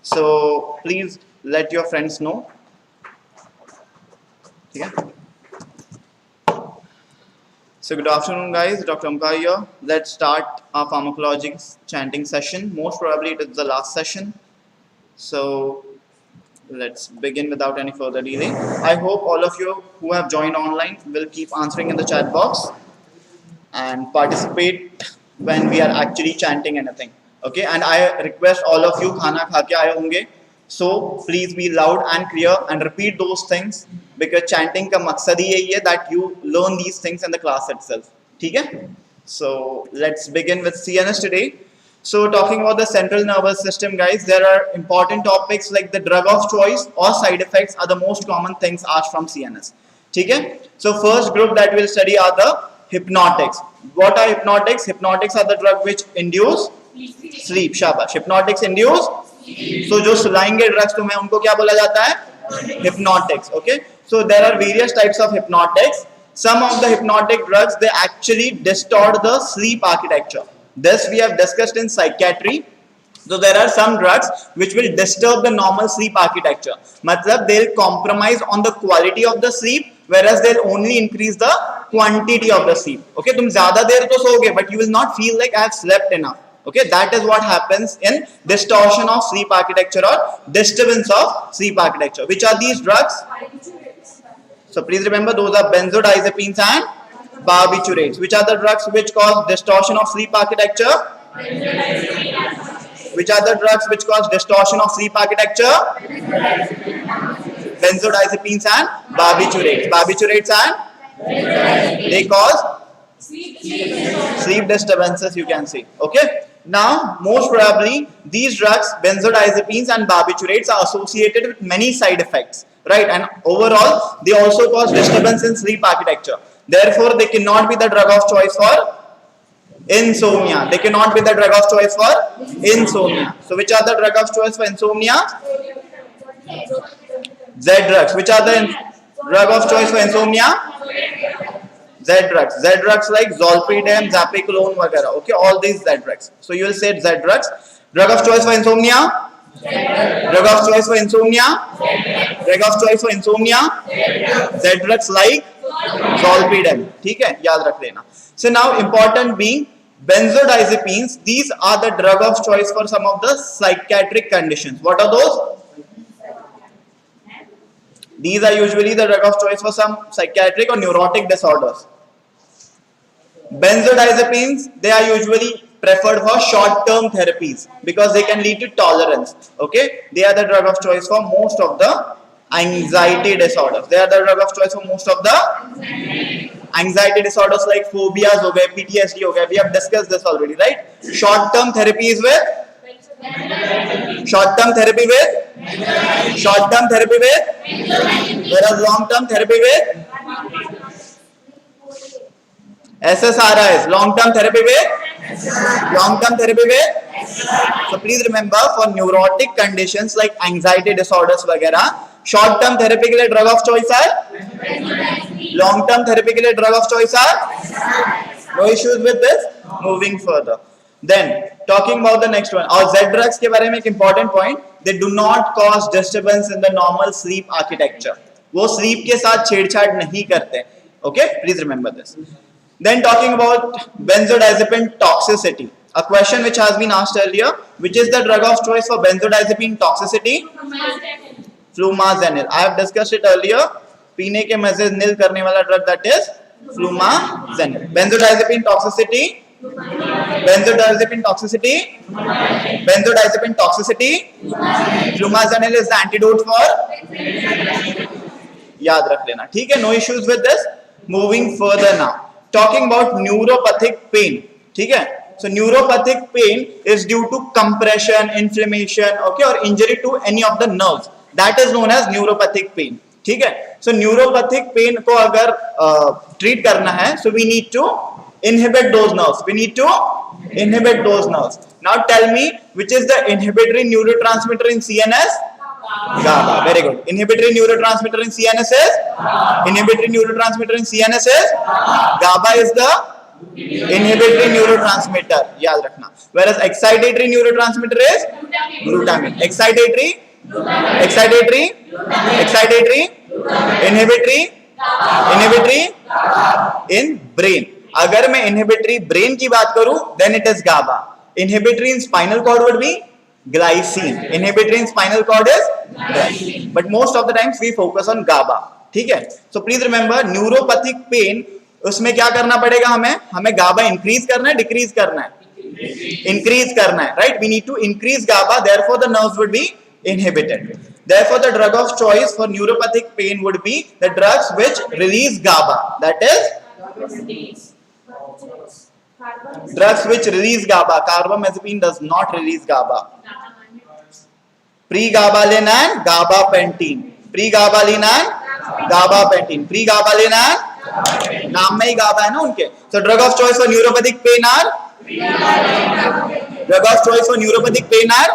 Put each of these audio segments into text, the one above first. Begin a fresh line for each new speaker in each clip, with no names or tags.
So please let your friends know. Yeah. So good afternoon guys, Dr. Omkar here. Let's start our pharmacology chanting session. Most probably it is the last session. So let's begin without any further delay. I hope all of you who have joined online will keep answering in the chat box and participate when we are actually chanting anything. Okay, and I request all of you khana kha ke aaye honge, so please be loud and clear and repeat those things because chanting ka maqsad hi yahi hai that you learn these things in the class itself. ठीक है? So let's begin with CNS today. So talking about the central nervous system, guys, there are important topics like the drug of choice or side effects are the most common things asked from CNS. ठीक है? So first group that we'll study are the hypnotics. What are hypnotics? Hypnotics are the drug which induce sleep. शाबाश. Hypnotics induce. So जो सुलाएंगे drugs तुम्हें उनको क्या बोला जाता है? Hypnotics. Okay. So there are various types of hypnotics. Some of the hypnotic drugs they actually distort the sleep architecture. This we have discussed in psychiatry. So there are some drugs which will disturb the normal sleep architecture. मतलब they'll compromise on the quality of the sleep, whereas they'll only increase the quantity of the sleep. Okay, तुम ज़्यादा देर तो सोओगे, but you will not feel like I have slept enough. Okay, that is what happens in distortion of sleep architecture or disturbance of sleep architecture. Which are these drugs? So please remember those are benzodiazepines and barbiturates. Which are the drugs which cause distortion of sleep architecture? Which are the drugs which cause distortion of sleep architecture? Benzodiazepines and barbiturates. Barbiturates and they cause sleep disturbances, you can see. Okay. Now, most probably these drugs, benzodiazepines and barbiturates, are associated with many side effects, right? And overall, they also cause disturbance in sleep architecture. Therefore, they cannot be the drug of choice for insomnia. They cannot be the drug of choice for insomnia. So, which are the drug of choice for insomnia? Z drugs. Which are the drug of choice for insomnia? Z drugs. Z drugs like zolpidem, zapicolone, वगैरह. Okay, all these Z drugs. So you will say Z drugs. Drug of choice for insomnia. Drug of choice for insomnia. Drug of choice for insomnia. Z drugs like zolpidem. ठीक है, याद रख लेना. So now important being benzodiazepines. These are the drug of choice for some of the psychiatric conditions. What are those? These are usually the drug of choice for some psychiatric or neurotic disorders. Benzodiazepines, they are usually preferred for short-term therapies because they can lead to tolerance. Okay, they are the drug of choice for most of the anxiety disorders. They are the drug of choice for most of the anxiety disorders like phobias, okay, PTSD, okay. We have discussed this already, right? Short-term therapy is with short-term therapy with short-term therapy with, whereas long-term therapy with SSRIs. Long-term therapy with long-term therapy with. So please remember for neurotic conditions like anxiety disorders वगैरह, short-term therapy के लिए drug of choice है, long-term therapy के लिए drug of choice है. No issues with this. Moving further. Then talking about the next one, और Z drugs के बारे में एक important point, they do not cause disturbance in the normal sleep architecture. वो sleep के साथ छेड़छाड़ नहीं करते. Okay, please remember this. Then talking about benzodiazepine toxicity, a question which has been asked earlier, which is the drug of choice for benzodiazepine toxicity? Flumazenil. I have discussed it earlier. पीने के मजे नील करने वाला drug that is flumazenil. Benzodiazepine toxicity. Benzodiazepine toxicity. Benzodiazepine toxicity. Flumazenil is the antidote for. याद रख लेना. ठीक है? No issues with this. Moving further now. Talking about neuropathic pain. ठीक है? So neuropathic pain is due to compression, inflammation, okay, or injury to any of the nerves. That is known as neuropathic pain. ठीक है? So neuropathic pain को अगर treat करना है, so we need to inhibit those nerves. We need to inhibit those nerves. Now tell me, which is the inhibitory neurotransmitter in CNS? GABA. Very good. Inhibitory neurotransmitter in CNS is? Inhibitory neurotransmitter in CNS is? GABA is the Inhibitory neurotransmitter, याद रखना. Whereas excitatory neurotransmitter is glutamine. Excitatory, inhibitory in brain. अगर मैं inhibitory brain की बात करूं, then it is GABA. Inhibitory in spinal cord would be glycine. Inhibitory in spinal cord is glycine. But most of the times we focus on GABA. ठीक है? So please remember, neuropathic pain, उसमें क्या करना पड़ेगा हमें GABA increase करना है, decrease करना है? Increase करना है, right? We need to increase GABA, therefore the nerves would be inhibited. Therefore the drug of choice for neuropathic pain would be the drugs which release GABA. That is drugs which release GABA. Carbamazepine does not release GABA. Pregabalin and gabapentin. Pregabalin and gabapentin. Pregabalin and नाम में ही GABA है ना उनके. So drug of choice for neuropathic pain are drug of choice for neuropathic pain are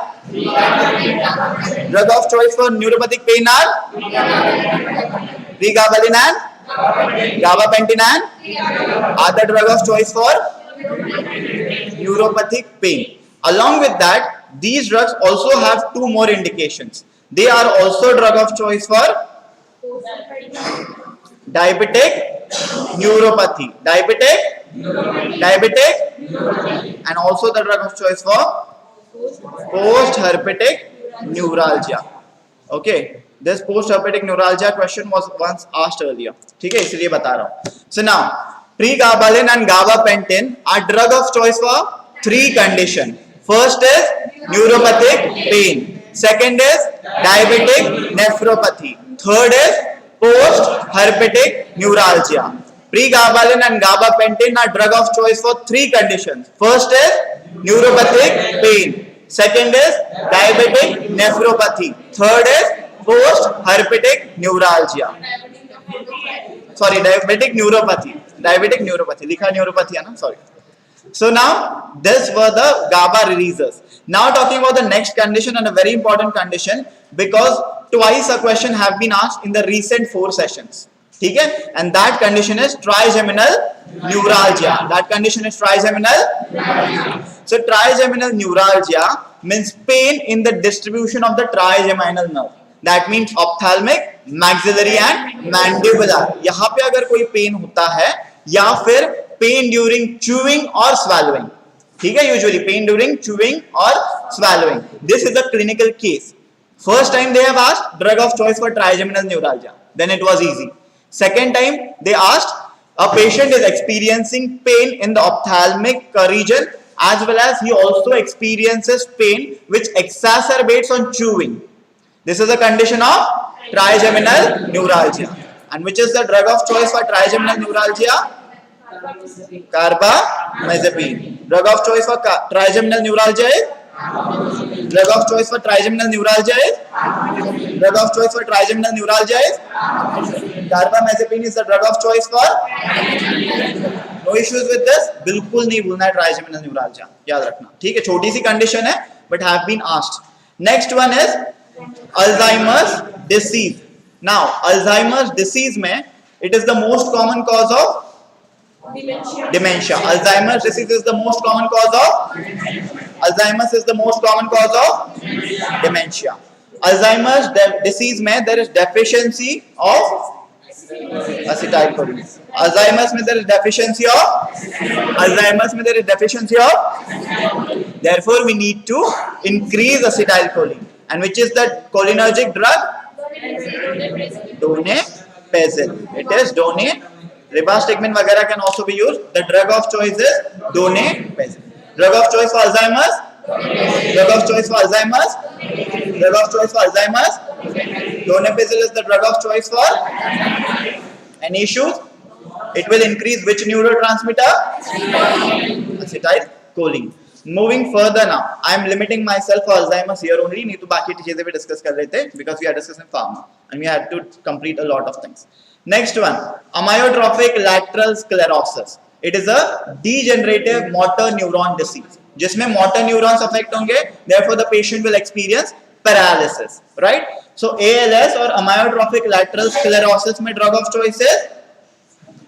drug of choice for neuropathic pain are pregabalin and gabapentin and other drug of choice for neuropathic pain. Along with that, these drugs also have two more indications. They are also drug of choice for diabetic neuropathy, and also the drug of choice for post-herpetic neuralgia. Okay, this post-herpetic neuralgia question was once asked earlier. ठीक है, इसलिए बता रहा हूँ. So now, pregabalin and gabapentin are drug of choice for three conditions. First is neuropathic pain. Second is diabetic nephropathy. Third is post-herpetic neuralgia. Pregabalin and gabapentin are drug of choice for three conditions. First is neuropathic pain. Second is diabetic nephropathy. Third is post-herpetic neuralgia. Sorry, diabetic neuropathy. Diabetic neuropathy. लिखा neuropathy है ना? Sorry. So now this were the GABA releasers. Now talking about the next condition, and a very important condition, because twice a question have been asked in the recent 4 sessions. ठीक है? And that condition is trigeminal neuralgia. That condition is trigeminal. So trigeminal neuralgia means pain in the distribution of the trigeminal nerve. That means ophthalmic, maxillary and mandibular. यहाँ पे अगर कोई pen होता है, या फिर pen during chewing or swallowing. ठीक है? Usually pain during chewing or swallowing. This is a clinical case. First time they have asked drug of choice for trigeminal neuralgia. Then it was easy. Second time they asked a patient is experiencing pain in the ophthalmic region, as well as he also experiences pain which exacerbates on chewing. This is a condition of trigeminal neuralgia. And which is the drug of choice for trigeminal neuralgia? Carbamazepine. Drug of choice for trigeminal neuralgia is? Drug of choice for trigeminal neuralgia is? Drug of choice for trigeminal neuralgia is? Carbamazepine is the drug of choice for? No issues with this? बिल्कुल नहीं भूलना है trigeminal neuralgia. याद रखना. ठीक है, छोटी सी condition है, but have been asked. Next one is Alzheimer's disease. Now, Alzheimer's disease में it is the most common cause of dementia. Alzheimer's disease is the most common cause of Alzheimer's is the most common cause of dementia. Alzheimer's disease में there is deficiency of acetylcholine. Alzheimer's में there is deficiency of therefore we need to increase acetylcholine. And which is the cholinergic drug? Donepezil. It is ribastigmine वगैरह can also be used. The drug of choice is donepezil. Drug of choice for Alzheimer's. Drug of choice for Alzheimer's. Drug of choice for Alzheimer's. Donepezil is the drug of choice for any issues. It will increase which neurotransmitter? Acetylcholine. Moving further now, I am limiting myself for Alzheimer's here only. नहीं तो बाकी चीजें भी discuss कर लेते because we are discussing pharma and we had to complete a lot of things. Next one, amyotrophic lateral sclerosis. It is a degenerative motor neuron disease. जिसमें motor neurons affect होंगे, therefore the patient will experience paralysis, right? So ALS or amyotrophic lateral sclerosis में drug of choice is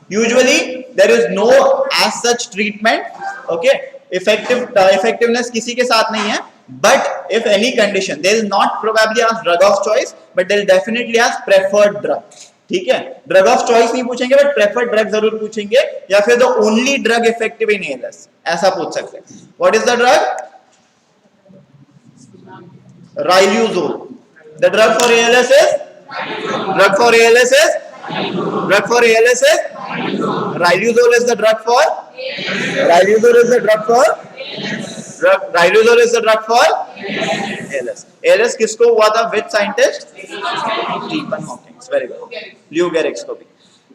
Usually there is no as such treatment, okay, effectiveness किसी के साथ नहीं है, but if any condition they will not probably ask drug of choice but they will definitely ask preferred drug. ठीक है, drug of choice नहीं पूछेंगे but preferred drug जरूर पूछेंगे, या फिर the only drug effective in ALS ऐसा पूछ सकते हैं. What is the drug? Riluzole. The drug for ALS is drug for ALS is drug for ALS is riluzole is the drug for riluzole is the drug for riluzole is the drug for ALS. ALS किसको हुआ था? Which scientist? Stephen Hawking. Very good. Lou Gehrig's को भी.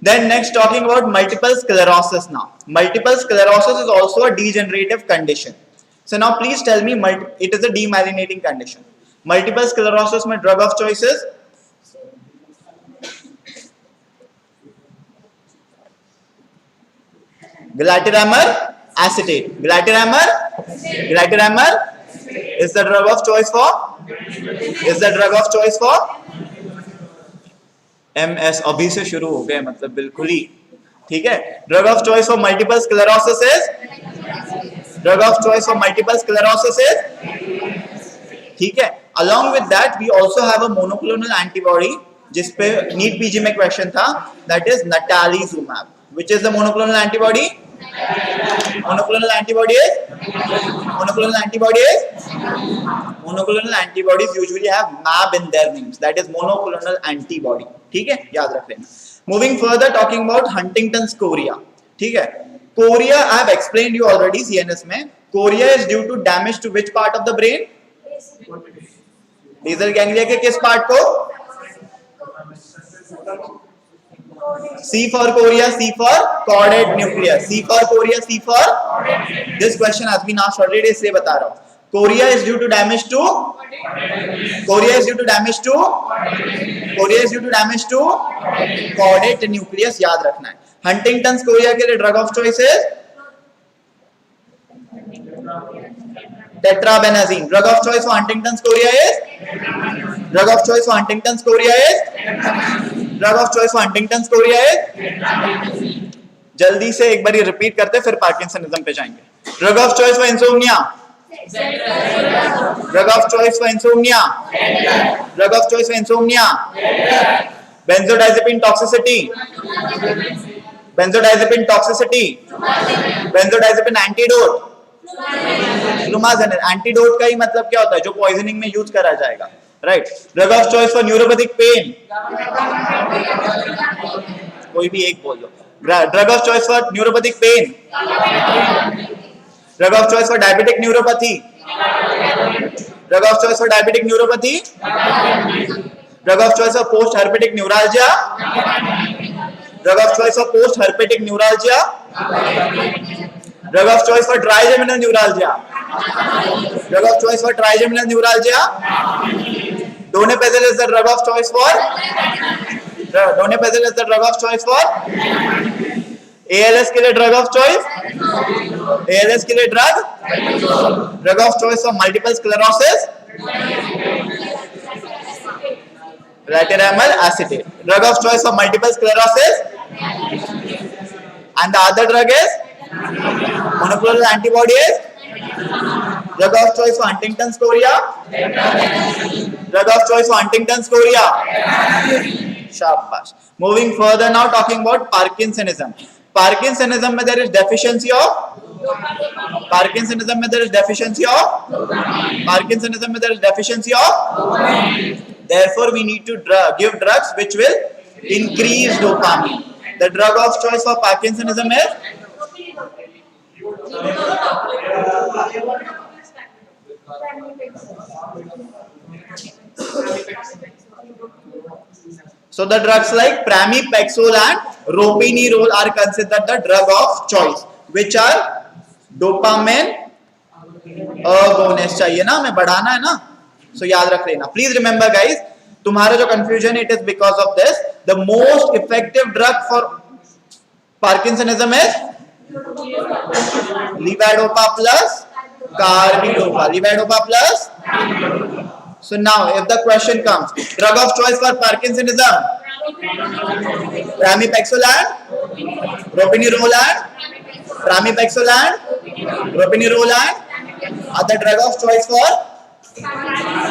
Then next talking about multiple sclerosis now. Multiple sclerosis is also a degenerative condition. So now please tell me, it is a demyelinating condition. Multiple sclerosis में drug of choice is glatiramar acetate. Glatiramar is the drug of choice for MS. अभी से शुरू हो गए मतलब बिल्कुल ही ठीक है. Drug of choice for multiple sclerosis is ठीक है. Along with that we also have a monoclonal antibody जिस पे नीट पीजी में क्वेश्चन था, that is natalizumab. Which is the monoclonal antibody? Monoclonal antibodies usually have MAB in their names. That is monoclonal antibody. ठीक है, याद रख लेना. Moving further, talking about Huntington's chorea. ठीक है, chorea I have explained you already CNS में. Chorea is due to damage to which part of the brain? Basal ganglia के किस part को? C for chorea, C for chordate nucleus. C for chorea, C for this question has been asked already, इसलिए बता रहा हूँ. Chorea is due to damage to chordate nucleus. याद रखना है. Huntington's chorea के लिए ड्रग ऑफ चॉइस है tetrabenazine. Drug of choice for Huntington's chorea is जल्दी से एक बारी रिपीट करते फिर पार्किंसनिज्म पे जाएंगे. Drug of choice for insomnia, benzodiazepine toxicity, benzodiazepine antidote. Antidote का ही मतलब क्या होता है? जो पॉइजनिंग में यूज करा जाएगा, right. Drug of choice for neuropathic pain, कोई भी एक बोल दो. Drug of choice for neuropathic pain, drug of choice for diabetic neuropathy, drug of choice for diabetic neuropathy, drug of choice for post herpetic neuralgia, drug of choice for post herpetic neuralgia, drug of choice for trigeminal neuralgia, drug of choice for trigeminal neuralgia. Donepezil is the drug of choice for ALS के लिए drug of choice, drug of choice for multiple sclerosis glatiramar acetate. Drug of choice for multiple sclerosis, and the other drug is monoclonal antibody is drug of choice for Huntington's chorea. Shabash. Moving further now, talking about Parkinsonism. Parkinsonism में there is deficiency of therefore we need to give drugs which will increase dopamine. The drug of choice for Parkinsonism is so the drugs like pramipexole and ropinirole are considered the drug of choice, which are dopamine agonist. चाहिए ना, हमें बढ़ाना है ना, so याद रख लेना. Please remember guys, तुम्हारा जो confusion it is because of this. The most effective drug for Parkinsonism is levodopa plus carbidopa. So now if the question comes, drug of choice for Parkinsonism, pramipexole and Ropinirole, Pramipexole, Ropinirole are the drug of choice for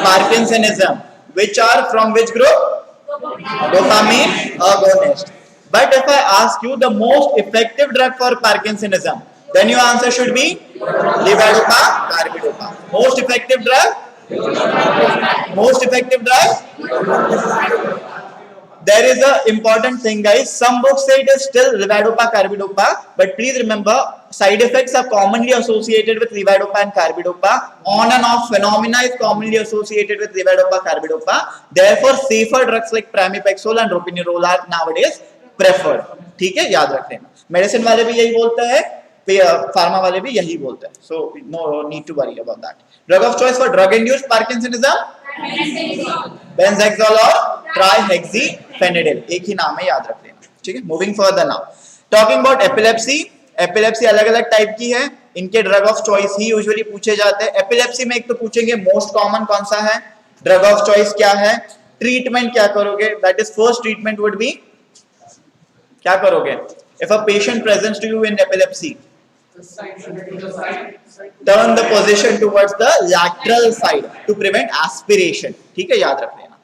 Parkinsonism. Which are from which group? Dopamine agonist. But if I ask you the most effective drug for Parkinsonism, then your answer should be levodopa, carbidopa. Most effective drug? Most effective drug? There is a important thing, guys. Some books say it is still levodopa, carbidopa, but please remember, side effects are commonly associated with levodopa and carbidopa. On and off phenomena is commonly associated with levodopa, carbidopa. Therefore, safer drugs like pramipexole and ropinirole are nowadays preferred. ठीक है, याद रख लेना. Medicine वाले भी यही बोलते हैं, फार्मा वाले भी यही बोलते हैं. So no need to worry about that. Drug of choice for drug-induced Parkinsonism? बेंजेक्सोल और ट्राइहेक्सीफेनिडिल. एक ही नाम है, याद रख लेना. ठीक है, moving further now. Talking about epilepsy. Epilepsy अलग अलग टाइप की है, इनके drug of choice he usually पूछे जाते हैं. एपिलेप्सी में एक तो पूछेंगे मोस्ट कॉमन कौन सा है, ड्रग ऑफ चॉइस क्या है, ट्रीटमेंट क्या करोगे. That is first treatment would be, क्या करोगे if a patient presents to you in epilepsy? Turn the position towards the lateral side to prevent aspiration. ठीक है, याद रख लेना.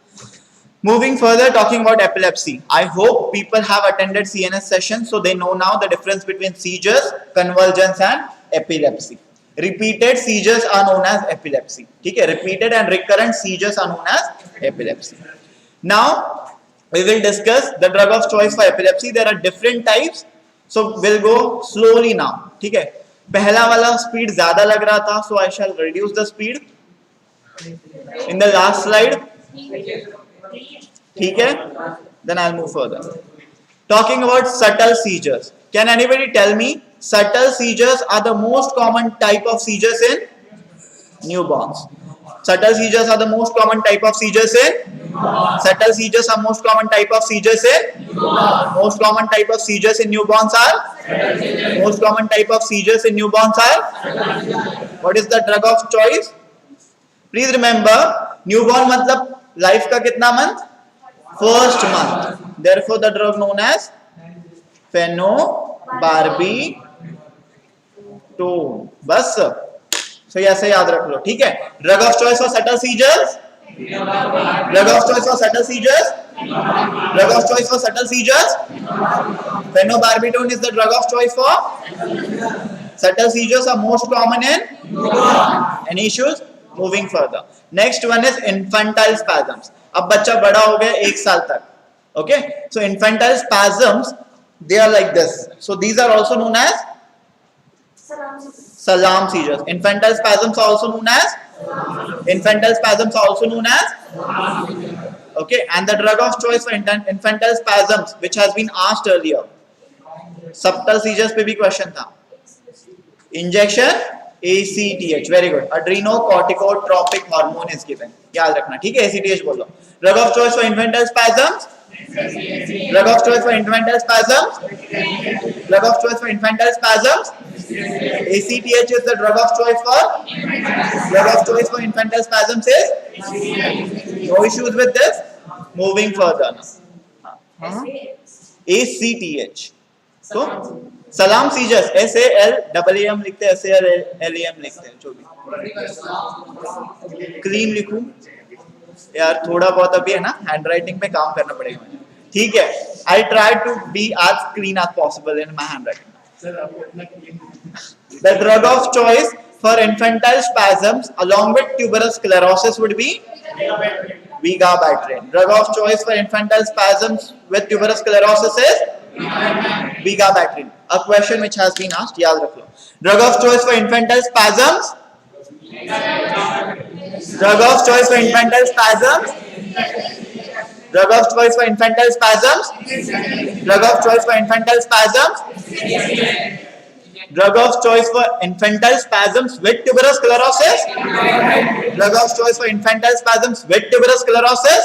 Moving further, talking about epilepsy. I hope people have attended CNS sessions, so they know now the difference between seizures, convulsions, and epilepsy. Repeated seizures are known as epilepsy. ठीक है, repeated and recurrent seizures are known as epilepsy. Now we will discuss the drug of choice for epilepsy. There are different types. So we'll go slowly now. ठीक है, पहला वाला speed ज्यादा लग रहा था, so I shall reduce the speed in the last slide. ठीक है, then I'll move further. Talking about subtle seizures. Can anybody tell me subtle seizures are the most common type of seizures in newborns? Subtle seizures are the most common type of seizures in subtle seizures are most common type of seizures in most common type of seizures in newborns are most common type of seizures in newborns are what is the drug of choice? Please remember, newborn मतलब life का कितना month? First month. Therefore the drug known as phenobarbital. बस so ऐसे याद रख लो. ठीक है, drug of choice for subtle seizures, drug of choice for subtle seizures, drug of choice for subtle seizures. Phenobarbital is the drug of choice for subtle seizures are most common in any issues. Moving further, next one is infantile spasms. अब बच्चा बड़ा हो गया 1 साल तक. Okay, so infantile spasms, they are like this. So these are also known as salam seizures. Infantile spasms are also known as okay, and the drug of choice for infantile spasms which has been asked earlier, subtle seizures पे भी question था, injection ACTH. very good, adrenocorticotropic hormone is given. याद रखना. ठीक है, ACTH बोलो. drug of choice for infantile spasms, drug of choice for infantile spasms, drug of choice for infantile spasms. ACTH is the drug of choice for infantile spasms is no issues with this. Moving further, ACTH. So salam seizures, SALAM लिखते हैं, SALAM लिखते हैं, जो भी. Clean लिखूं यार, थोड़ा बहुत अभी है ना, हैंड राइटिंग पे काम करना पड़ेगा मुझे. ठीक है, I try to be as clean as possible in my handwriting. The drug of choice for infantile spasms along with tuberous sclerosis would be vigabatrin. Drug of choice for infantile spasms with tuberous sclerosis is vigabatrin. A question which has been asked, याद रख लो. Drug of choice for infantile spasms, drug of choice for infantile spasms, drug of choice for infantile spasms, drug of choice for infantile spasms, drug of choice for infantile spasms with tuberous sclerosis, drug of choice for infantile spasms with tuberous sclerosis,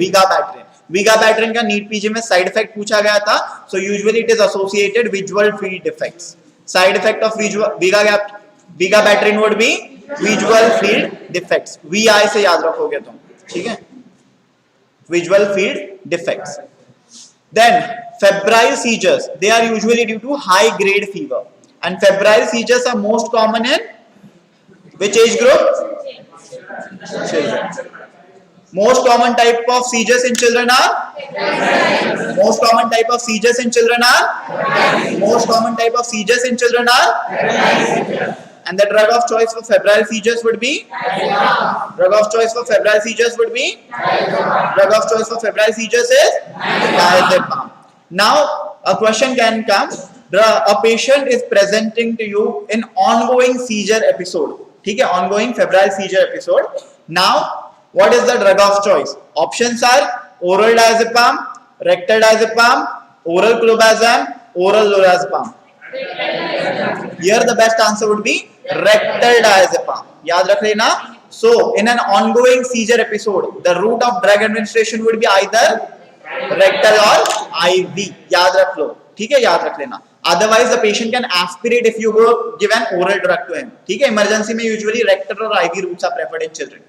vigabatrin. vigabatrin का NEET PG में side effect पूछा गया था, so usually it is associated visual field defects. Side effect of vigabatrin would be visual field defects. VI से याद रखोगे तुम. ठीक है, visual field defects. Then febrile seizures, they are usually due to high grade fever, and febrile seizures are most common in which age group? Children. Most common type of seizures in children are? Most common type of seizures in children are? Most common type of seizures in children are? And the drug of choice for febrile seizures would be? Drug of choice for febrile seizures would be? Drug of choice for febrile seizures is? Diazepam. Now, a question can come. A patient is presenting to you in ongoing seizure episode. Okay, ongoing febrile seizure episode. Now, what is the drug of choice? Options are oral diazepam, rectal diazepam, oral clobazam, oral lorazepam. Here the best answer would be rectal diazepam. Yaad rakh lena. So, in an ongoing seizure episode, the route of drug administration would be either rectal or IV. Yaad rakh lo. ठीक है, याद रख लेना. Otherwise, the patient can aspirate if you go give an oral drug to him. ठीक है, emergency में usually rectal or IV routes are preferred in children.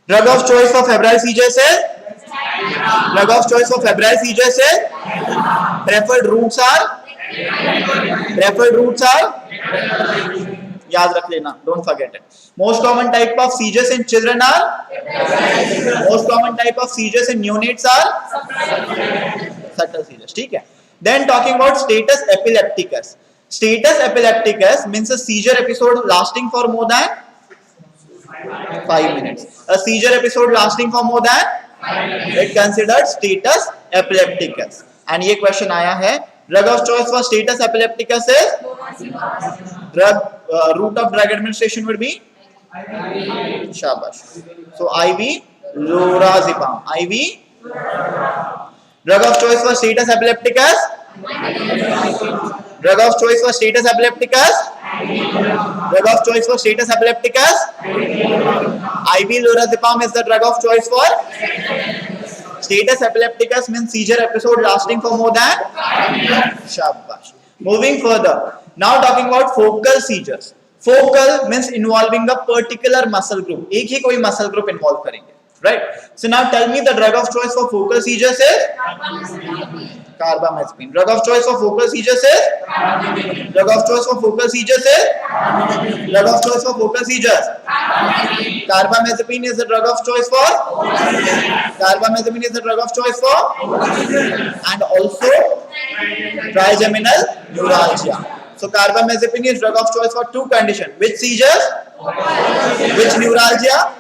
Drug of choice for febrile seizures is? Drug of choice for febrile seizures is? Preferred routes are? Preferred routes are? याद रख लेना, don't forget it. Most common type of seizures in children are? Most common type of seizures in neonates are? Subtle seizures. ठीक है. Then talking about status epilepticus. Status epilepticus means a seizure episode lasting for more than 5 minutes. A seizure episode lasting for more than? It considered status epilepticus. And ये question आया है. Drug of choice for status epilepticus is? Route of drug administration would be? Shabash. So IV lorazepam. IV. Drug of choice for status epilepticus? Drug of choice for status epilepticus? Drug of choice for status epilepticus? IV lorazepam is the drug of choice for? Status epilepticus means seizure episode lasting for more than? Shabash. Moving further. Now talking about focal seizures. Focal means involving a particular muscle group. एक ही कोई muscle group involve करेंगे. Right. So now tell me the drug of choice for focal seizures is? Carbamazepine. Drug of choice for focal seizures is? Drug of choice for focal seizures is? Drug of choice for focal seizures? Carbamazepine is the drug of choice for? Carbamazepine is the drug of choice for? And also trigeminal neuralgia. So carbamazepine is drug of choice for two conditions. Which seizures? Which neuralgia?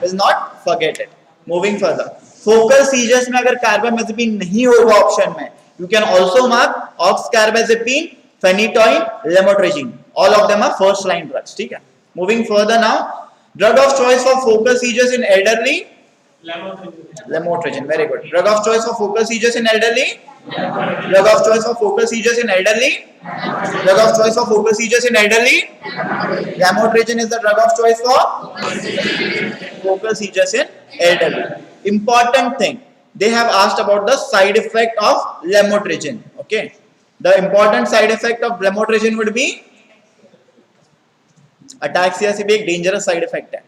Will not forget it. Moving further. Focal seizures में अगर carbamazepine नहीं होगा option में, you can also mark oxcarbazepine, phenytoin, lamotrigine. All of them are first line drugs. ठीक है. Moving further now. Drug of choice for focal seizures in elderly? Lamotrigine. Very good. Drug of choice for focal seizures in elderly? Drug of choice for focal seizures in elderly? Drug of choice for focal seizures in elderly? Lamotrigine is the drug of choice for focal seizures in elderly. Important thing, they have asked about the side effect of lamotrigine. Okay, the important side effect of lamotrigine would be ataxia से भी एक dangerous side effect है.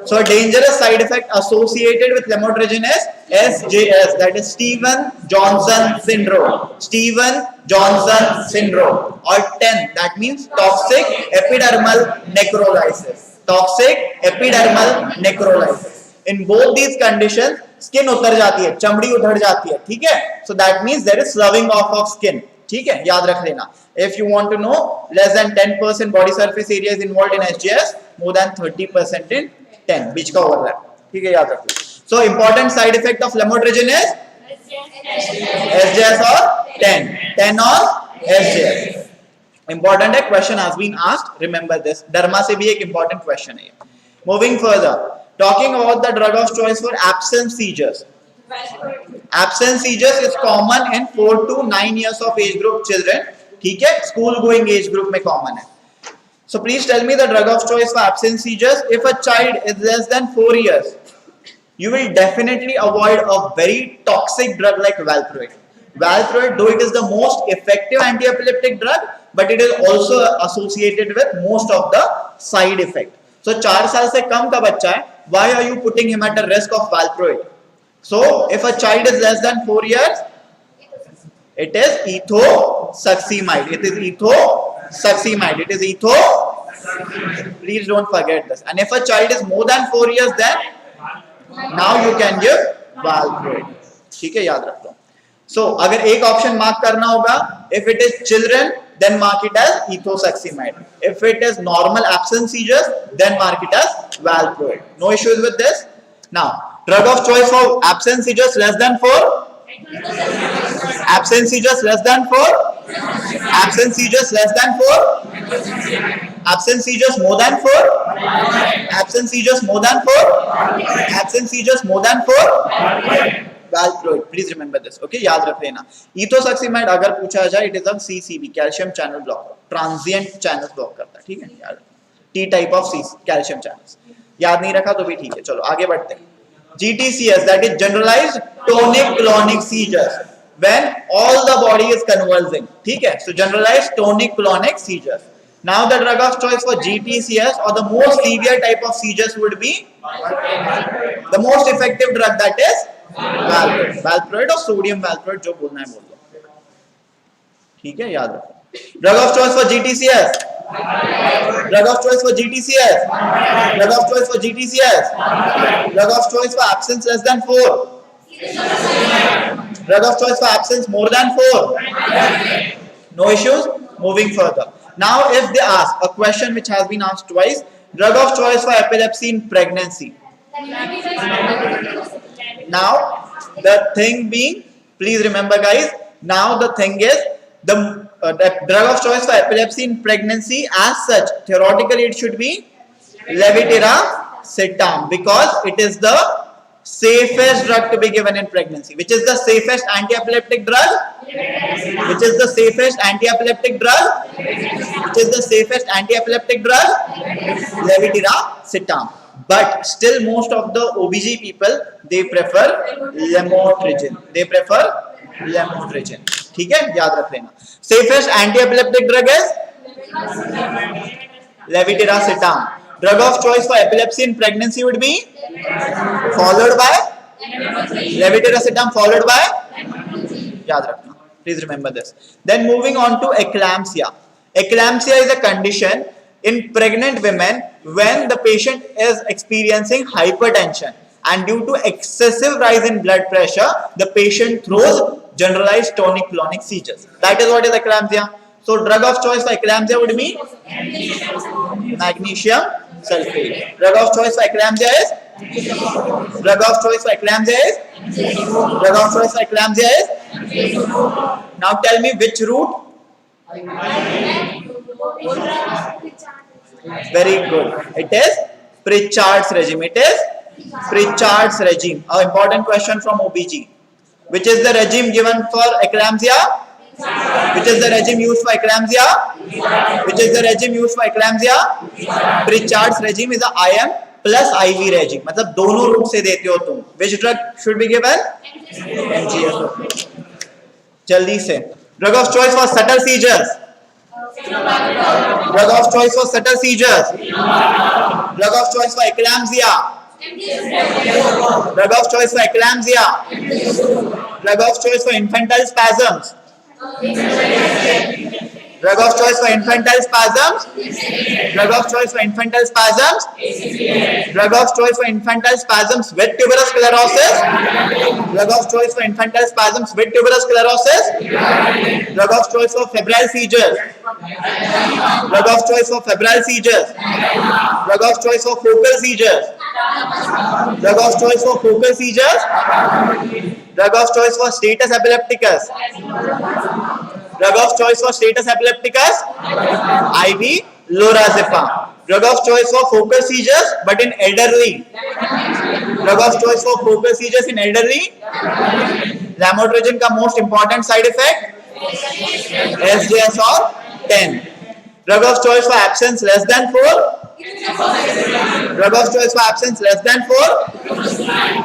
So a dangerous side effect associated with lamotrigine is SJS, that is Stevens-Johnson syndrome. Stevens-Johnson syndrome, or 10, that means toxic epidermal necrolysis. Toxic epidermal necrolysis. In both these conditions, skin उतर जाती है, चमड़ी उधड़ जाती है, ठीक है? So that means there is sloughing off of skin. ठीक है, याद रख लेना. If you want to know, less than 10% body surface area is involved in SJS, more than 30% in 10. बीच का overlap. ठीक है, याद रख लो. So important side effect of lamotrigine is SJS or 10 or SJS. Important है, question has been asked. Remember this. Derma से भी एक important question है. Moving further, talking about the drug of choice for absence seizures. Absence seizures is common in 4 to 9 years of age group children. ठीक है, school going age group में common है. So please tell me the drug of choice for absence seizures. If a child is less than 4 years, you will definitely avoid a very toxic drug like valproate. Valproate, though it is the most effective anti-epileptic drug, but it is also associated with most of the side effect. So 4 साल से कम का बच्चा है, why are you putting him at a risk of valproate? So if a child is less than 4 years, it is ethosuximide. It is ethosuximide. It is Please don't forget this. And if a child is more than 4 years, then now you can give valproate. ठीक है, याद रखो. So अगर एक option mark करना होगा, if it is children, then mark it as ethosuximide. If it is normal absence seizures, then mark it as valproate. No issues with this. Now, drug of choice for absence seizures less than 4. Absence seizures less than 4. Absence seizures less than 4. Absence seizures more than 4. Absence seizures more than 4. Absence seizures more than 4. Valproate. Please remember this. Okay, याद रख लेना. Ethosuximide अगर पूछा जाए, it is a CCB, calcium channel blocker, transient channels block करता है. ठीक है, याद. T type of calcium channels. याद नहीं रखा तो भी ठीक है. चलो आगे बढ़ते हैं. GTCS, that is generalized tonic-clonic seizures, when all the body is convulsing. ठीक है, so generalized tonic-clonic seizures. Now the drug of choice for GTCS or the most severe type of seizures would be the most effective drug, that is valproate. Valproate or sodium valproate, जो बोलना है बोल लो. ठीक है, याद रखो. Drug of choice for GTCS. Drug of choice for GTCS. Drug of choice for GTCS. Drug of choice for absence less than 4. Drug of choice for absence more than 4. No issues. Moving further. Now, if they ask a question which has been asked twice, drug of choice for epilepsy in pregnancy. Now, the thing being, please remember, guys. Now the thing is, the drug of choice for epilepsy in pregnancy, as such, theoretically it should be levetiracetam, because it is the safest drug to be given in pregnancy. Which is the safest anti-epileptic drug? Which is the safest anti-epileptic drug? Which is the safest anti-epileptic drug? Levetiracetam. But still, most of the OBG people, they prefer lamotrigine. They prefer lamotrigine. ठीक है, याद रख लेना. Safest anti-epileptic drug is levetiracetam. Drug of choice for epilepsy in pregnancy would be followed by levetiracetam, followed by याद रखना. Please remember this. Then moving on to eclampsia. Eclampsia is a condition in pregnant women when the patient is experiencing hypertension, and due to excessive rise in blood pressure, the patient throws generalized tonic-clonic seizures. That is what is eclampsia. So drug of choice for eclampsia would be magnesium sulfate. Drug of choice for eclampsia is drug of choice for eclampsia is drug of choice for eclampsia is. Now tell me which route. Very good. It is Pritchard's regime. It is Pritchard's regime. An important question from OBG. Which is the regime given for eclampsia? Which is the regime used for eclampsia? Which is the regime used for eclampsia? Pritchard's regime is a IM plus IV regime. मतलब दोनों root से देते हो तुम. Which drug should be given? MGS. जल्दी से. Drug of choice for subtle seizures. Drug of choice for subtle seizures. Drug of choice for eclampsia. Drug of choice for eclampsia. Drug of choice for infantile spasms. Drug of choice for infantile spasms. Drug of choice for infantile spasms. Drug of choice for infantile spasms with tuberous sclerosis. Drug of choice for infantile spasms with tuberous sclerosis. Drug of choice for febrile seizures. Drug of choice for febrile seizures. Drug of choice for focal seizures. Drug of choice for focal seizures. Drug of choice for status epilepticus. Drug of choice for status epilepticus, IV lorazepam. Drug of choice for focal seizures, but in elderly. Drug of choice for focal seizures in elderly. Lamotrigine का most important side effect, SJS or 10. Drug of choice for absence less than 4. Drug of choice for absence less than 4.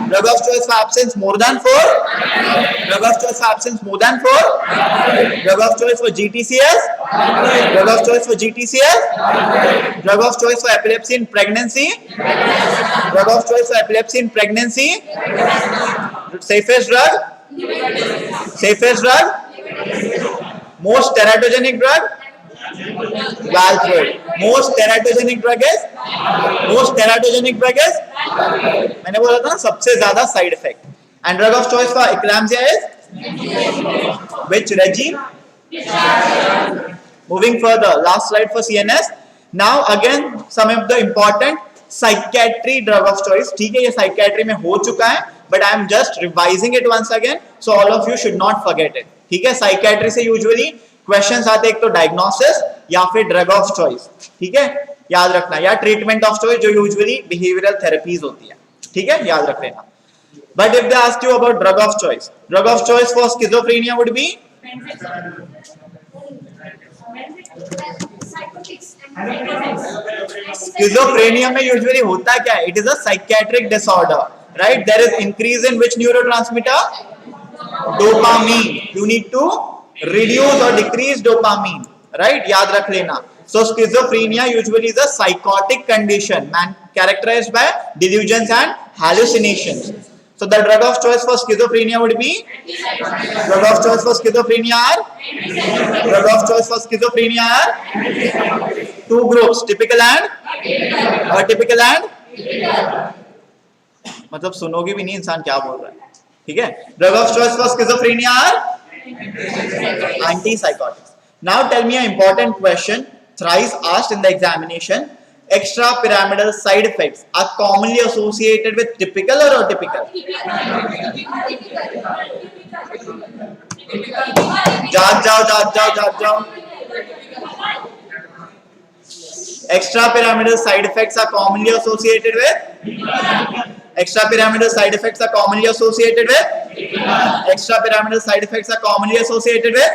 Drug of choice for absence more than 4. Drug of choice for absence more than 4. Drug of choice for GTCS. Drug of choice for GTCS. Drug of choice for epilepsy in pregnancy. Drug of choice for epilepsy in pregnancy. Safest drug. Safest drug. Most teratogenic drug. Valproate. Most teratogenic drug is. Most teratogenic drug is. मैंने बोला था ना सबसे ज्यादा side effect. And drug of choice for eclampsia is. Which regime? Moving further, last slide for CNS. Now again some of the important psychiatry drug of choice. ठीक है, ये psychiatry में हो चुका है, but I am just revising it once again, so all of you should not forget it. ठीक है, psychiatry से usually questions आते हैं एक तो diagnosis या फिर drug of choice. ठीक है, याद रखना, या treatment of choice जो usually behavioral therapies होती है. ठीक है, याद रख लेना. But if they ask you about drug of choice for schizophrenia would be schizophrenia में usually होता क्या है? It is a psychiatric disorder, right? There is increase in which neurotransmitter? Dopamine. You need to reduce or decrease dopamine, right? याद रख लेना. So schizophrenia usually is a psychotic condition, characterized by delusions and hallucinations. So the drug of choice for schizophrenia would be. Drug of choice for schizophrenia are. Drug of choice for schizophrenia are. Two groups, typical and atypical and. मतलब सुनोगे भी नहीं इंसान क्या बोल रहा है. ठीक है. Drug of choice for schizophrenia are antipsychotics. Now tell me an important question, thrice asked in the examination. Extrapyramidal side effects are commonly associated with typical or atypical? जाओ. Extrapyramidal side effects are commonly associated with. Extrapyramidal side effects are commonly associated with. Extrapyramidal side effects are commonly associated with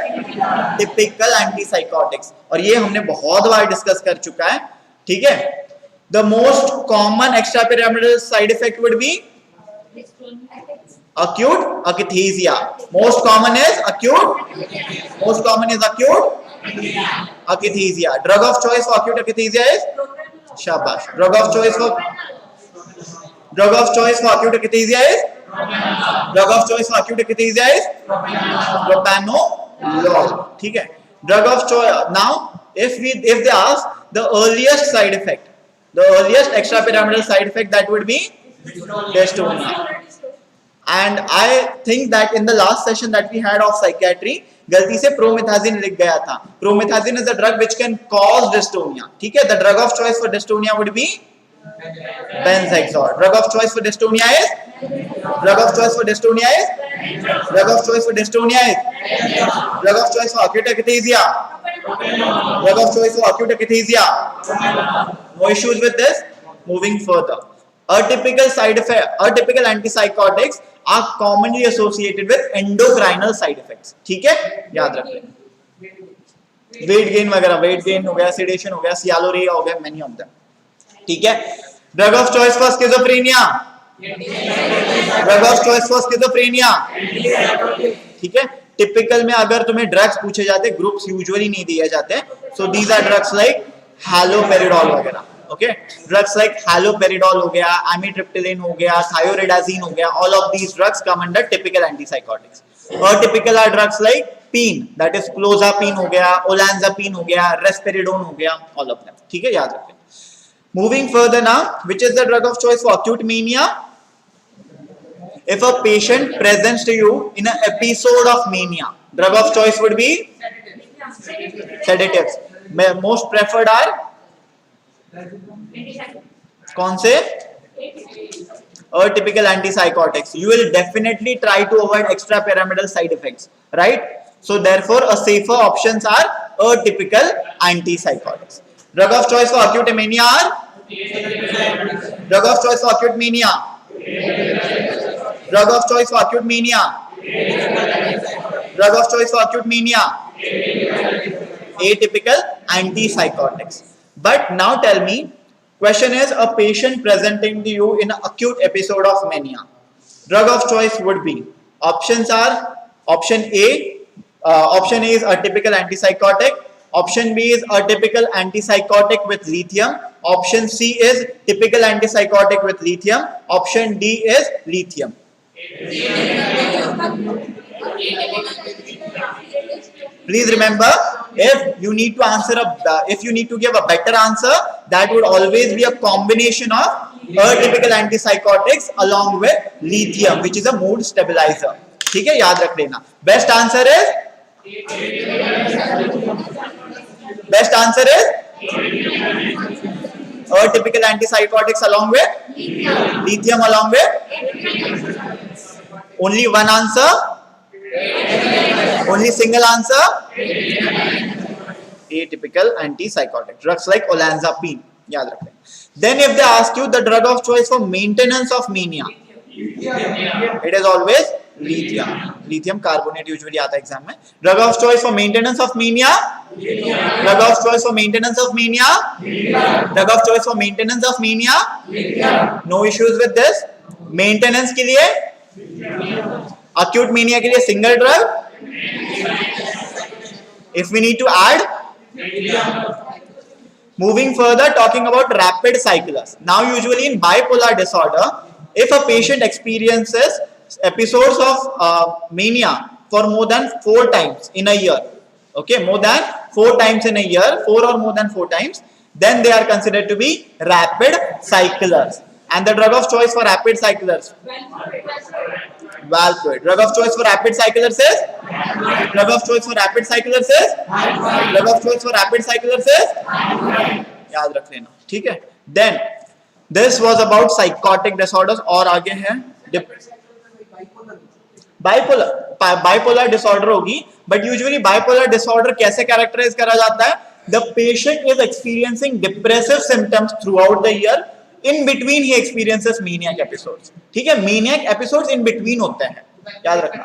typical antipsychotics. और ये हमने बहुत बार discuss कर चुका है. ठीक है. The most common extrapyramidal side effect would be acute akathisia. Most common is acute. Most common is acute akathisia. Drug of choice for acute akathisia is shabash. Drug of choice for acute akathisia is. Drug of choice for acute akathisia is propranolol. ठीक है. Drug of choice. Now if they ask the earliest side effect, the earliest extrapyramidal side effect, that would be dystonia. And I think that in the last session that we had of psychiatry, गलती से promethazine लिख गया था. Promethazine is a drug which can cause dystonia. ठीक है. The drug of choice for dystonia would be Benzhexor. Drug of choice for dystonia is. Drug of choice for dystonia is. Drug of choice for dystonia is. Drug of choice for acute akathisia. Drug of choice for acute akathisia. No issues with this. Moving further, atypical side effect, atypical antipsychotics are commonly associated with endocrinal side effects. ठीक है, याद रख लेना. Weight gain वगैरह, weight gain हो गया, sedation हो गया, cialorrhea हो गया, many of them. ठीक है. Drug of choice for schizophrenia. Drug of choice for schizophrenia. ठीक है. टिपिकल में अगर तुम्हें ड्रग्स पूछे जाते, ग्रुप्स यूजुअली नहीं दिए जाते. So these are drugs like haloperidol वगैरह. ओके, ड्रग्स लाइक हैलोपेरिडोल हो गया, एमिट्रिप्टिलिन हो गया, थायोरिडाजीन हो गया. All of these drugs come under typical antipsychotics. और टिपिकल आर ड्रग्स लाइक पीन, दैट इज क्लोजापिन हो गया, ओलांजापिन हो गया, रेस्पेरिडोन हो गया. All of them. ठीक है, याद रखें. Moving further now, which is the drug of choice for acute mania? If a patient presents to you in an episode of mania, drug of choice would be sedatives. Most preferred are कौन से? Atypical antipsychotics. You will definitely try to avoid extrapyramidal side effects, right? So therefore, a safer options are atypical antipsychotics. Drug of choice for acute mania are. Drug of choice for acute mania. Drug of choice for acute mania. Drug of choice for acute mania. Atypical antipsychotics. But now tell me, question is a patient presenting to you in an acute episode of mania. Drug of choice would be, options are option A. Option A is a typical antipsychotic. Option B is a typical antipsychotic with lithium. Option C is typical antipsychotic with lithium. Option D is lithium. Please remember, if you need to give a better answer, that would always be a combination of atypical antipsychotics along with lithium, which is a mood stabilizer. ठीक है, याद रख लेना. Best answer is atypical antipsychotics along with lithium along with only one answer, only single answer, atypical antipsychotic drugs like olanzapine. याद रख लें. Then if they ask you the drug of choice for maintenance of mania, it is always lithium carbonate usually आता है exam में. Drug of choice for maintenance of mania, drug of choice for maintenance of mania, drug of choice for maintenance of mania. No issues with this. Maintenance के लिए, acute mania के लिए single drug. If we need to add, moving further, talking about rapid cyclers. Now usually in bipolar disorder, if a patient experiences episodes of mania for more than 4 times in a year, okay, more than 4 times in a year, 4 or more than 4 times, then they are considered to be rapid cyclers. And the drug of choice for rapid cyclers, valproate. Drug of choice for rapid cyclers is, drug of choice for rapid cyclers is, drug of choice for rapid cyclers is, याद रख लेना, ठीक है. Then this was about psychotic disorders. और आगे है bipolar disorder होगी. बट यूजुअली बाइपोलर डिसऑर्डर कैसे कैरेक्टराइज करा जाता है? The patient is experiencing depressive symptoms throughout the year. In between he experiences manic episodes. ठीक है, मीनियक एपिसोड्स इन बिटवीन होते हैं, याद रखना.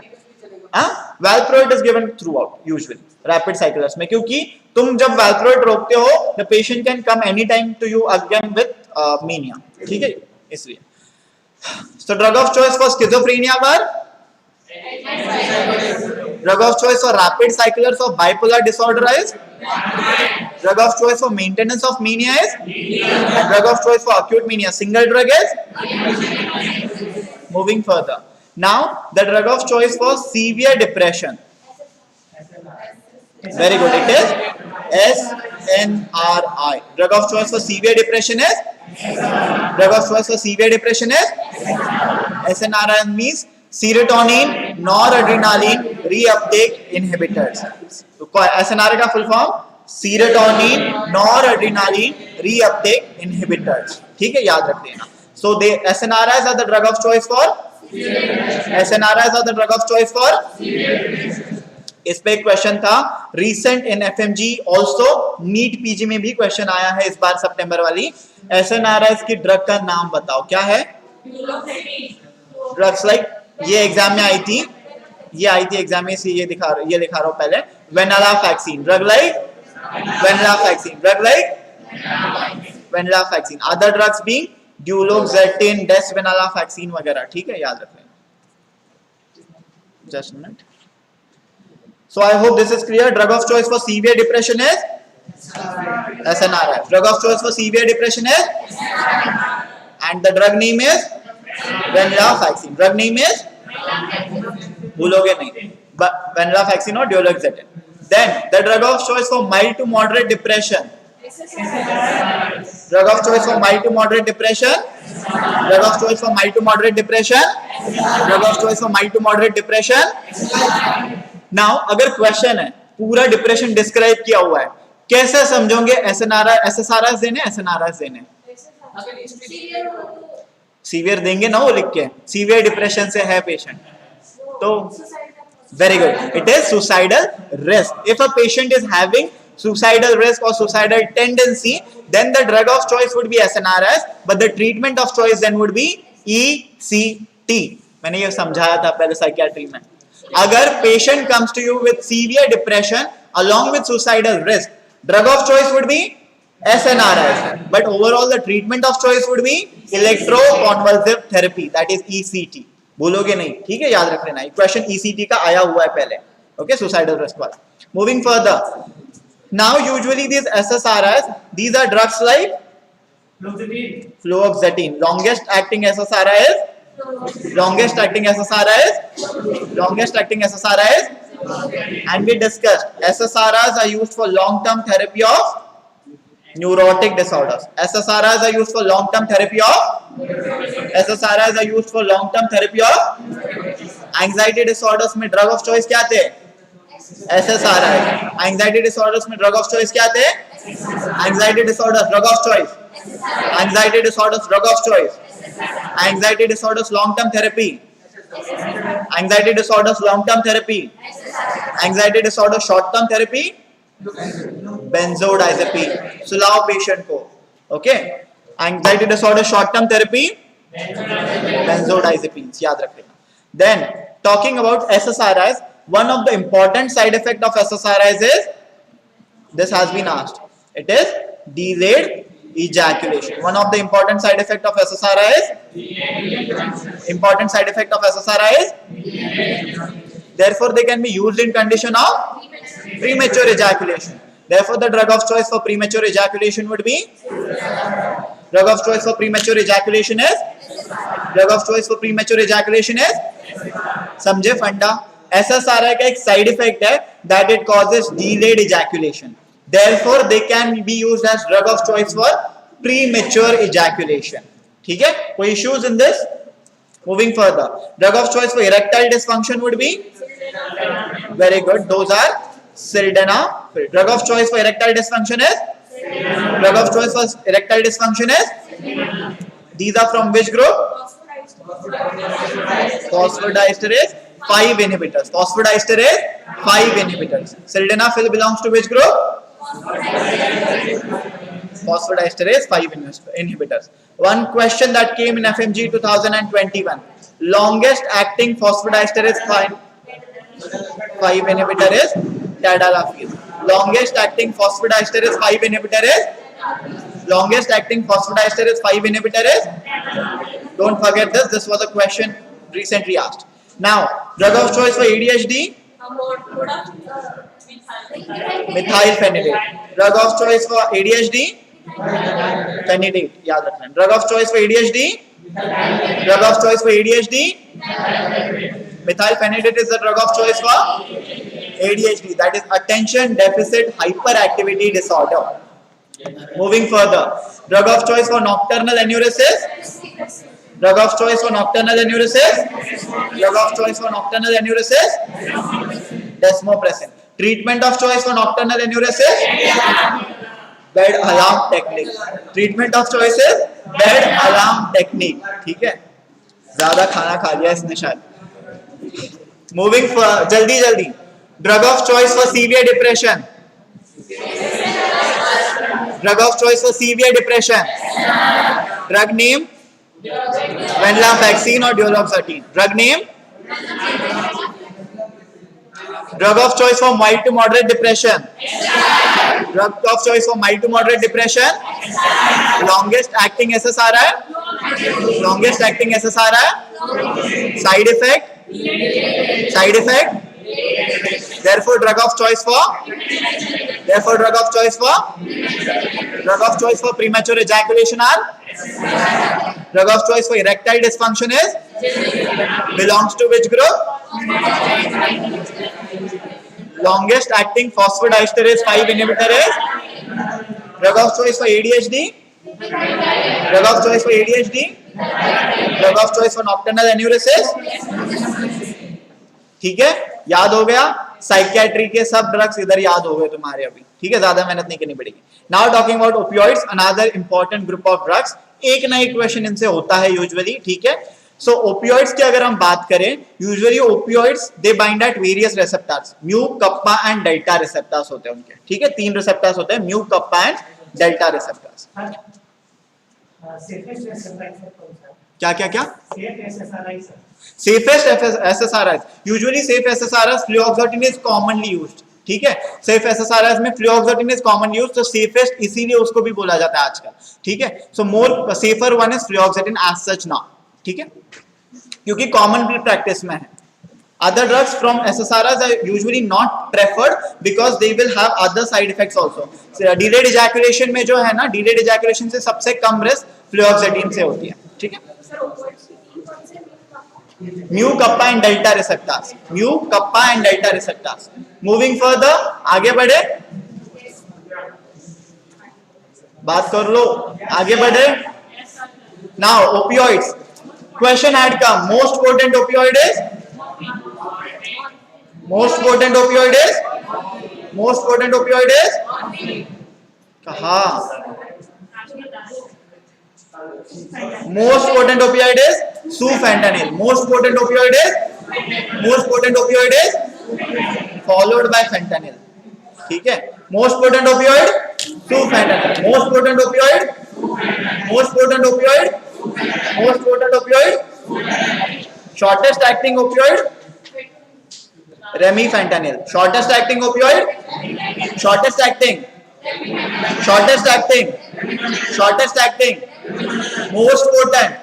Valproate is given throughout usually rapid cyclers में, क्योंकि तुम जब वैल्प्रोइड रोकते हो the patient can come any time to you again with mania. ठीक है, इसलिए. So drug of choice for schizophrenia वर, drug of choice for rapid cyclers of bipolar disorder is, drug of choice for maintenance of mania is, and drug of choice for acute mania single drug is. Moving further, now the drug of choice for severe depression, very good, it is SNRI. Drug of choice for severe depression is, drug of choice for severe depression is SNRI. Means serotonin noradrenaline reuptake inhibitors. तो SNRI का full form serotonin noradrenaline reuptake inhibitors. ठीक है, याद रख लेना. So the SNRIs are the drug of choice for, SNRIs are the drug of choice for. इस पे question था recent in FMGE also, NEET PG में भी क्वेश्चन आया है इस बार सितंबर वाली. SNRIs की ड्रग का नाम बताओ, क्या है? ड्रग्स लाइक, ये एग्जाम में आई थी, ये आई थी एग्जाम में, ये लिखा रहा हूं पहले. Venlafaxine, drug like venlafaxine, drug like venlafaxine. Other drugs being duloxetine, desvenlafaxine वगैरह. ठीक है, याद रख लें. Just minute. So I hope this is clear. Drug of choice for severe depression is SNRI. Drug of choice for severe depression is, and the drug name is venlafaxine. Drug name is, भूलोगे नहीं, venlafaxine और duloxetine. Then the drug of choice for mild to moderate depression, drug of choice for mild to moderate depression, drug of choice for mild to moderate depression, drug of choice for mild to moderate depression. Now अगर question है पूरा depression describe किया हुआ है, कैसे समझोगे? SSRIs देने, SNRIs देने. सीवियर देंगे ना वो लिख के, सीवियर डिप्रेशन से है पेशेंट, तो very good, it is suicidal risk. If a patient is having suicidal risk or suicidal tendency, then the drug of choice would be SNRIs, but the treatment of choice then would be ECT. मैंने ये समझाया था पहले psychiatry में. अगर patient comes to you with severe depression along with suicidal risk, drug of choice would be SNRIs, but overall the treatment of choice would be electroconvulsive therapy, that is ECT. भूलोगे नहीं, ठीक है, याद रख लेना. Question ECT का आया हुआ है पहले, ओके, सुसाइडल रिस्क वाला. Moving further, Now usually these SSRIs, these are drugs like fluoxetine. Longest acting SSRI is and we discussed SSRIs are used for long-term therapy of neurotic disorders. SSRIs are used for long-term therapy of anxiety disorders में drug of choice क्या थे? SSRI. Anxiety disorders में drug of choice क्या थे? Anxiety disorders drug of choice. Anxiety disorders long-term therapy. Anxiety disorders short-term therapy. Benzodiazepine. सुलाओ patient को. Okay. Anxiety disorder short-term therapy. Benzodiazepines. याद रखना. Then talking about SSRIs, one of the important side effect of SSRIs is, this has been asked, it is delayed ejaculation. One of the important side effect of SSRI is therefore they can be used in condition of premature ejaculation. Therefore the drug of choice for premature ejaculation would be समझे फंडा. SSRI का एक side effect है that it causes delayed ejaculation. Therefore they can be used as drug of choice for premature ejaculation. ठीक है? कोई issues in this? Moving further, drug of choice for erectile dysfunction would be very good. Those are sildenafil. Drug of choice for erectile dysfunction is these are from which group? Phosphodiesterase 5 inhibitors. Sildenafil belongs to which group? Phosphodiesterase 5 inhibitors. One question that came in FMGE 2021. Longest acting phosphodiesterase 5 inhibitor is tadalafil. Longest acting phosphodiesterase 5 inhibitor is don't forget this was a question recently asked. Now drug of choice for ADHD, methylphenidate. Drug of choice for ADHD, phenidate. याद रखना. Drug of choice for ADHD, methylphenidate is the drug of choice for ADHD, that is attention deficit hyperactivity disorder. Moving further, drug of choice for nocturnal enuresis. Desmopressin. Treatment of choice for nocturnal enuresis. Bed alarm technique. ठीक है? ज़्यादा खाना खा लिया इसने शायद. Moving for जल्दी. Drug of choice for severe depression. Drug name? Venlafaxine or duloxetine. Drug name? Drug of choice for mild to moderate depression. Longest acting SSRI. Side effect. Therefore drug of choice for premature ejaculation are drug of choice for erectile dysfunction is belongs to which group? Longest acting phosphodiesterase 5 inhibitor is drug of choice for ADHD. Drug of choice for nocturnal enuresis. ठीक है? याद हो गया. Psychiatry के सब drugs इधर याद हो गए तुम्हारे अभी. ठीक है? ज्यादा मेहनत नहीं करनी पड़ेगी. Now talking about opioids, another important group of drugs. एक ना एक क्वेश्चन इनसे होता है यूजुअली. ठीक है? सो ओपियोइड्स की अगर हम बात करें, usually opioids they bind at various receptors. Mu, kappa and delta receptors होते हैं उनके. ठीक है? 3 रिसेप्टर्स होते हैं, mu, kappa and delta receptors. क्या safest SSRIs. Usually safe SSRIs, fluoxetine is commonly used. ठीक है? safe SSRIs में fluoxetine is commonly used, तो safest इसीलिए उसको भी बोला जाता है आजकल. ठीक है? so more safer one is fluoxetine as such now. ठीक है? क्योंकि कॉमन प्रैक्टिस में है. Other drugs from SSRIs are usually not preferred because they will have other side effects also. So, delayed ejaculation में जो है ना, delayed ejaculation से सबसे कम risk फ्लुओक्सेटिन से होती है. ठीक है? Mu kappa and delta receptors. Mu kappa and delta receptors. Moving further, आगे बढ़े. बात कर लो, आगे बढ़े. Now opioids. Question had come. Most potent opioid is. Most potent opioid is. Most potent opioid is. कहा. Most potent opioid is sufentanil. Most potent opioid is. Most potent opioid is followed by fentanyl. ठीक है. Most potent opioid sufentanil. Most potent opioid. Most potent opioid. Most potent opioid. Shortest acting opioid. Remifentanil. Shortest acting opioid. Shortest acting. Shortest acting. Shortest acting. Most potent.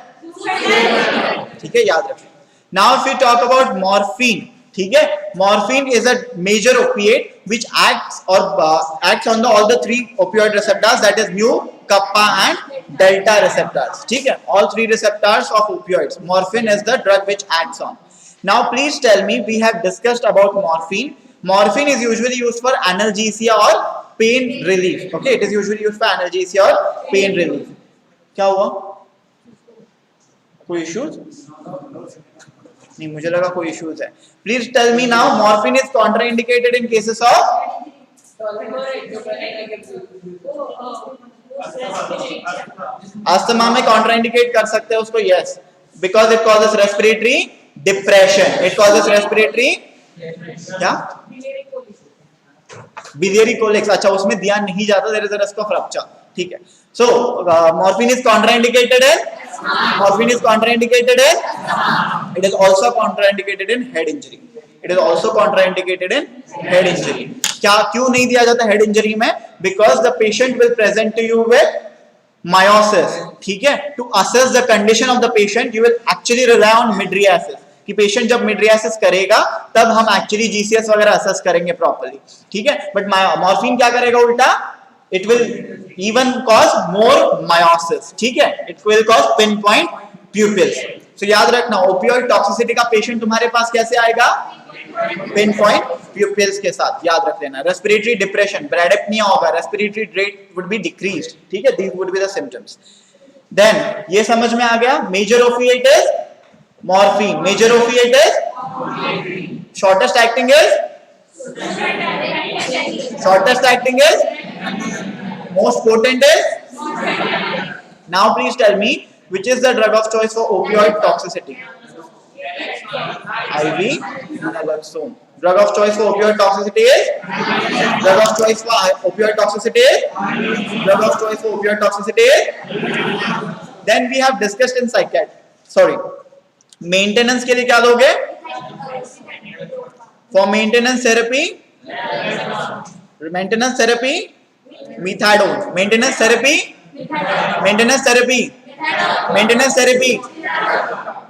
ठीक है, याद रखें. Now if we talk about morphine, ठीक है, morphine is a major opiate which acts on all the three opioid receptors, that is mu, kappa and delta receptors. ठीक है, all three receptors of opioids. Morphine is the drug which acts on. Now please tell me, we have discussed about morphine. Morphine is usually used for analgesia or pain relief. Okay, it is usually used for analgesia or pain relief. क्या हुआ? कोई issues? नहीं, मुझे लगा कोई issues है. Please tell me now, morphine is contraindicated in cases of asthma में contraindicate कर सकते हैं उसको. Yes, because it causes respiratory depression. It causes respiratory क्या? Biliary colics. अच्छा, उसमें दिया नहीं जाता, there is a risk of rupture. ठीक है. So morphine is contraindicated in. Morphine is contraindicated in. It is also contraindicated in head injury. It is also contraindicated in head injury. क्या क्यों नहीं दिया जाता head injury में? Because the patient will present to you with meiosis. ठीक है. To assess the condition of the patient, you will actually rely on mydriasis. कि patient जब मिड्रियासिस करेगा तब हम एक्चुअली जीसीएस वगैरह असेस करेंगे प्रॉपर्ली. ठीक है. बट मॉर्फिन क्या करेगा उल्टा? It will even cause more meiosis. ठीक है. It will cause pinpoint pupils. So याद रखना, opioid toxicity का पेशेंट तुम्हारे पास कैसे आएगा? Pinpoint pupils के साथ. याद रख लेना. Respiratory depression, bradypnea होगा, respiratory rate would be decreased. ठीक है. These would be the symptoms. Then ये समझ में आ गया. Major opiate is morphine. Major opiate is shortest acting is. Shortest acting is. Most potent is. Now please tell me, which is the drug of choice for opioid toxicity? IV naloxone. Drug of choice for opioid toxicity is. Drug of choice for opioid toxicity is. Drug of choice for opioid toxicity is. Then we have discussed in psychiatry. Sorry. Maintenance के लिए क्या दोगे? For maintenance therapy. Maintenance therapy. Methadone. Maintenance therapy. Maintenance therapy. Maintenance therapy.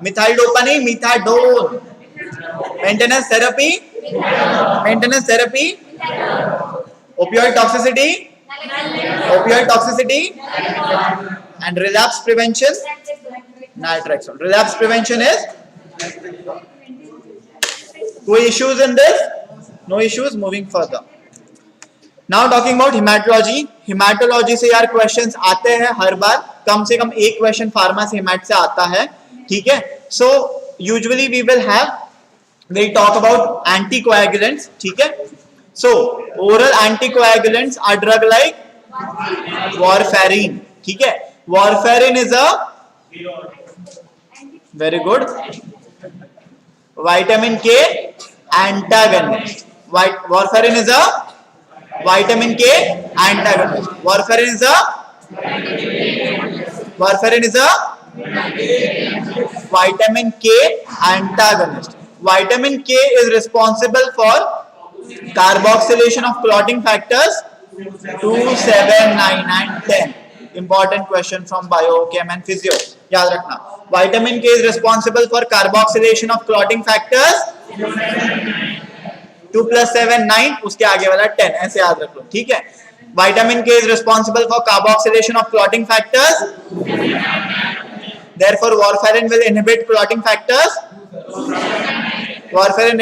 Methyl नहीं, methadone. Maintenance therapy. Maintenance therapy. Opioid toxicity. Opioid toxicity. And relapse prevention. Naltrexone. Relapse prevention is. कोई issues in this? No issues. Moving further. Now talking about hematology. Hematology से यार questions आते हैं हर बार. कम से कम एक question pharma से hemat से आता है. ठीक है. So usually we'll talk about anticoagulants. ठीक है. So oral anticoagulants are drug like warfarin. ठीक है. Warfarin is a very good vitamin K antagonist. Warfarin is a vitamin K antagonist. Warfarin is a vitamin K antagonist. Vitamin K is responsible for carboxylation of clotting factors 2, 7, 9 and 10. Important question from biochem and physio. याद रखना. Vitamin K is responsible for carboxylation of clotting factors 2 + 7 9, उसके आगे वाला 10, ऐसे याद रख लो, ठीक है। Vitamin K is responsible for carboxylation of clotting factors. Therefore, warfarin will inhibit clotting factors. Warfarin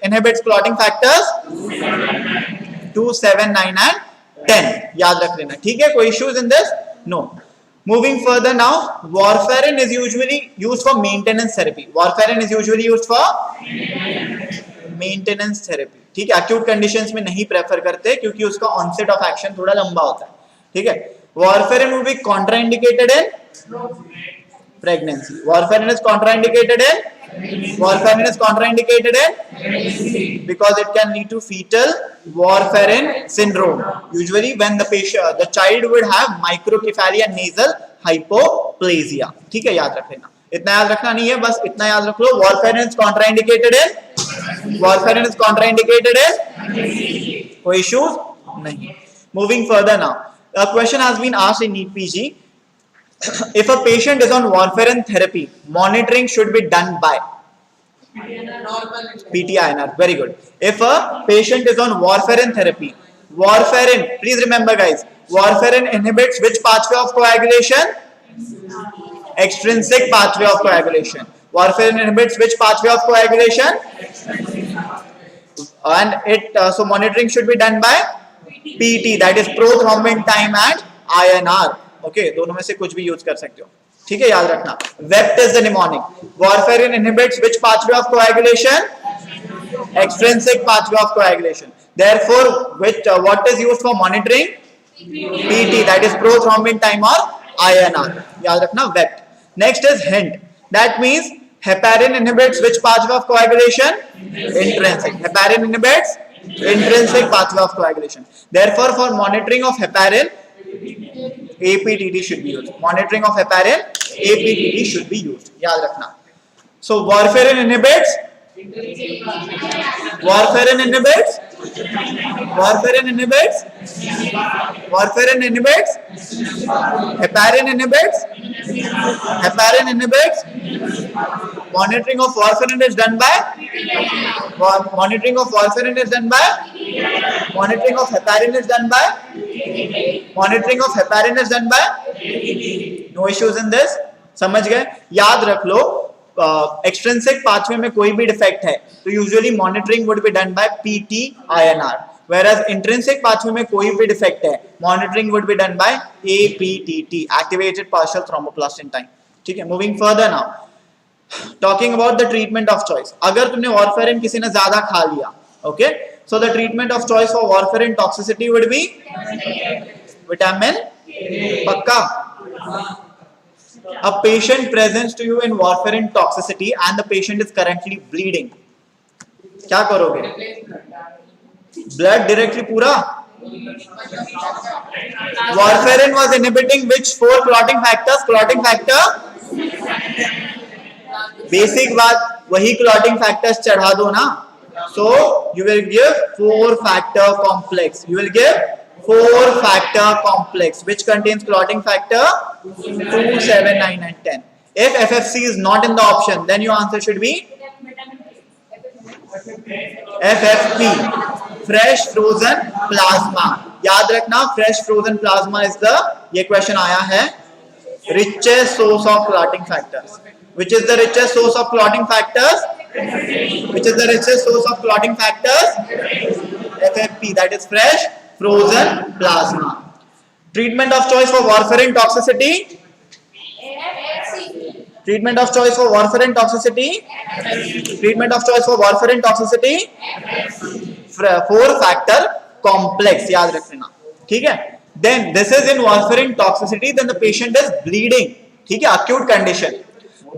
inhibits clotting factors 2, 7, 9 and 10. याद रख लेना, ठीक है। कोई issues in this? No. Moving further now, warfarin is usually used for maintenance therapy. Warfarin is usually used for maintenance therapy, ठीक है। acute conditions में नहीं prefer करते क्योंकि उसका onset of action थोड़ा लंबा होता है, ठीक है। warfarin will be contraindicated in pregnancy. Warfarin is contraindicated in because it can lead to fetal warfarin syndrome. Usually when the child would have microcephaly and nasal hypoplasia, ठीक है। याद रख लेना, इतना याद रखना नहीं है, बस इतना याद रख लो। warfarin is contraindicated in कोई issues नहीं। Moving further now, a question has been asked in NEET PG. If a patient is on warfarin therapy, monitoring should be done by PT-INR. Very good. If a patient is on warfarin therapy, warfarin, please remember guys, warfarin inhibits which pathway of coagulation? Extrinsic pathway of coagulation. Warfarin inhibits which pathway of coagulation? And so monitoring should be done by PT, that is prothrombin time and INR. Okay, दोनों में से कुछ भी use कर सकते हो, ठीक है। याद रखना, wept is the mnemonic. Warfarin inhibits which pathway of coagulation? Extrinsic pathway of coagulation. Therefore what is used for monitoring? PT, that is prothrombin time और आईएनआर। याद रखना, wept. Next is hint, that means heparin inhibits which pathway of coagulation? Intrinsic. Heparin inhibits intrinsic pathway of coagulation. Therefore, for monitoring of heparin, APTT should be used. Monitoring of heparin, APTT should be used. याद रखना. So warfarin inhibits. Warfarin inhibits. Warfarin inhibits. Warfarin inhibits. Heparin inhibits. Heparin inhibits. Monitoring of warfarin is done by. Monitoring of warfarin is done by. Monitoring of heparin is done by. Monitoring of heparin is done by. No issues in this. समझ गए? याद रख लो, extrinsic pathway में कोई भी defect है तो usually monitoring would be done by PT-INR, whereas intrinsic pathway में कोई भी डिफेक्ट है, monitoring would be done by APTT, activated partial thromboplastin time, ठीक है। Moving further now, talking about the treatment of choice. अगर तुमने वारफेरिन किसी ने ज्यादा खा लिया, okay, so the treatment of choice for warfarin toxicity would be vitamin, पक्का। A patient presents to you in warfarin toxicity and the patient is currently bleeding, क्या करोगे? Blood directly पूरा? Warfarin was inhibiting which 4 clotting factors? Clotting factor? Basic बात, वही clotting factors चढ़ा दो ना. So you will give 4-factor complex. You will give 4-factor complex which contains clotting factor 2, 7, 9 and 10. If FFC is not in the option, then your answer should be FFP, fresh frozen plasma. याद रखना, fresh frozen plasma is the, ये question आया है, richest source of clotting factors. Which is the richest source of clotting factors? Which is the richest source of clotting factors? FFP, that is fresh frozen plasma. Treatment of choice for warfarin toxicity? Treatment of choice for warfarin toxicity? Treatment of choice for warfarin toxicity? 4-factor complex, याद रखना, ठीक है। Then this is in warfarin toxicity, then the patient is bleeding, ठीक है, acute condition.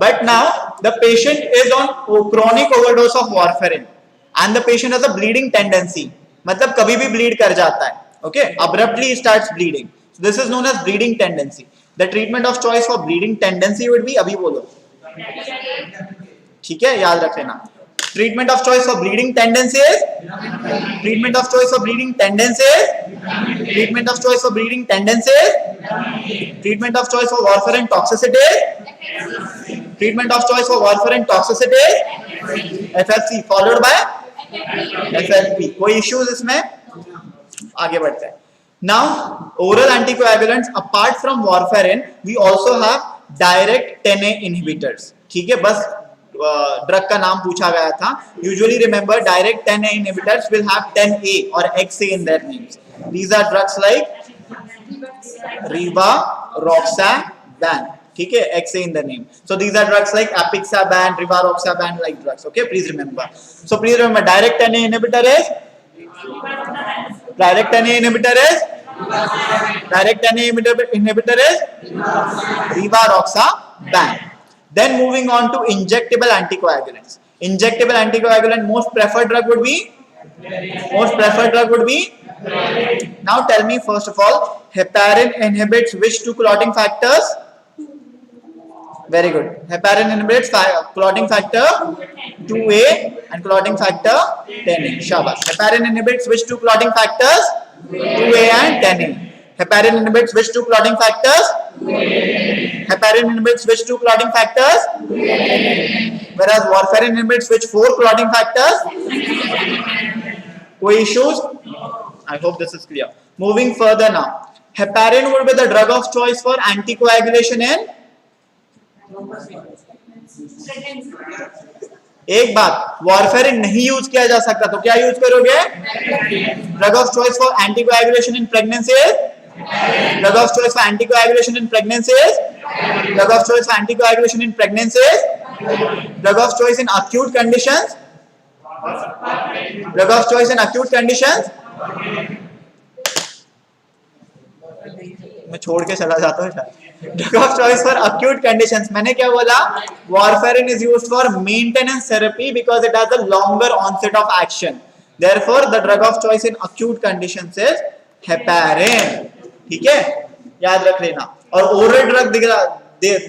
But now the patient is on chronic overdose of warfarin and the patient has a bleeding tendency, मतलब कभी भी bleed कर जाता है, okay, abruptly starts bleeding. So this is known as bleeding tendency. The treatment of choice for bleeding tendency would be, अभी बोलो, ठीक है, याद रख लेना. Treatment of choice for bleeding tendency is, treatment of choice for bleeding tendency is, treatment of choice for bleeding tendency is, treatment of choice for warfarin toxicity is, treatment of choice for warfarin toxicity is FFC followed by FFP. कोई issues इसमें? आगे बढ़ते हैं. Now oral anticoagulants apart from warfarin we also have direct 10A inhibitors. ठीक है, बस drug का नाम पूछा गया था. Usually remember direct 10A inhibitors will have 10A or XA in their names. These are drugs like rivaroxaban. ठीक है, XA in the name. So these are drugs like apixaban, rivaroxaban like drugs. Okay, please remember. So please remember direct 10A inhibitor is direct 10A inhibitor is direct 10A inhibitor is rivaroxaban. Then moving on to injectable anticoagulants. Injectable anticoagulant most preferred drug would be now tell me first of all, heparin inhibits which two clotting factors? Very good. Heparin inhibits clotting factor 2A and clotting factor 10A. Shabash. Heparin inhibits which two clotting factors? 2A and 10A. Heparin inhibits which two clotting factors? Heparin inhibits which two clotting factors? Whereas warfarin inhibits which four clotting factors? Koi issues? I hope this is clear. Moving further now. Heparin would be the drug of choice for anticoagulation in? एक बात, warfarin नहीं use किया जा सकता तो क्या use करोगे? Drug of choice for anticoagulation in pregnancy is drug of choice for anticoagulation in pregnancy is drug of choice for anticoagulation in pregnancy is drug of choice in acute conditions drug of choice in acute conditions. मैं छोड़ के चला जाता हूँ. Drug of choice for acute conditions. मैंने क्या बोला? Warfarin is used for maintenance therapy because it has a longer onset of action. Therefore, the drug of choice in acute conditions is heparin. ठीक है? याद रख लेना. और oral drug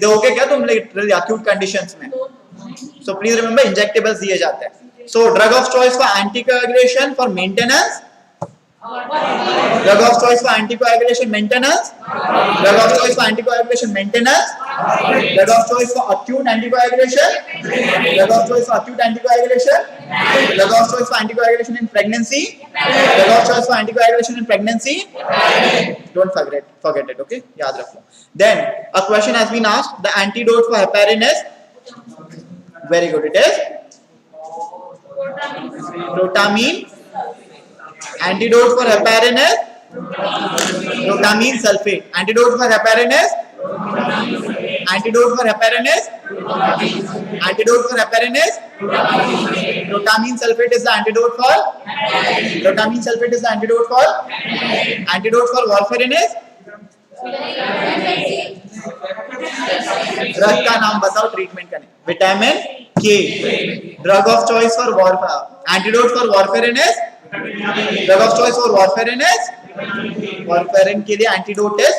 दोगे क्या तुम literally acute conditions में? So please remember injectables दिए जाते हैं. So drug of choice for anticoagulation for maintenance. Drug of choice for anticoagulation maintenance. Drug of choice for anticoagulation maintenance. Drug of choice for acute anticoagulation. Drug of choice for acute anticoagulation. Drug of choice for anticoagulation in pregnancy. Drug of choice for anticoagulation in pregnancy. Don't forget it. Okay, याद रखो. Then a question has been asked. The antidote for heparin is very good. It is protamine. Antidote for heparin is protamine sulfate. Antidote for heparin is protamine sulfate is the antidote for antidote for warfarin is drug का नाम बताओ treatment करने. Vitamin के. Drug of choice for antidote for warfarin is drug of choice for warfarin is warfarin के लिए antidote is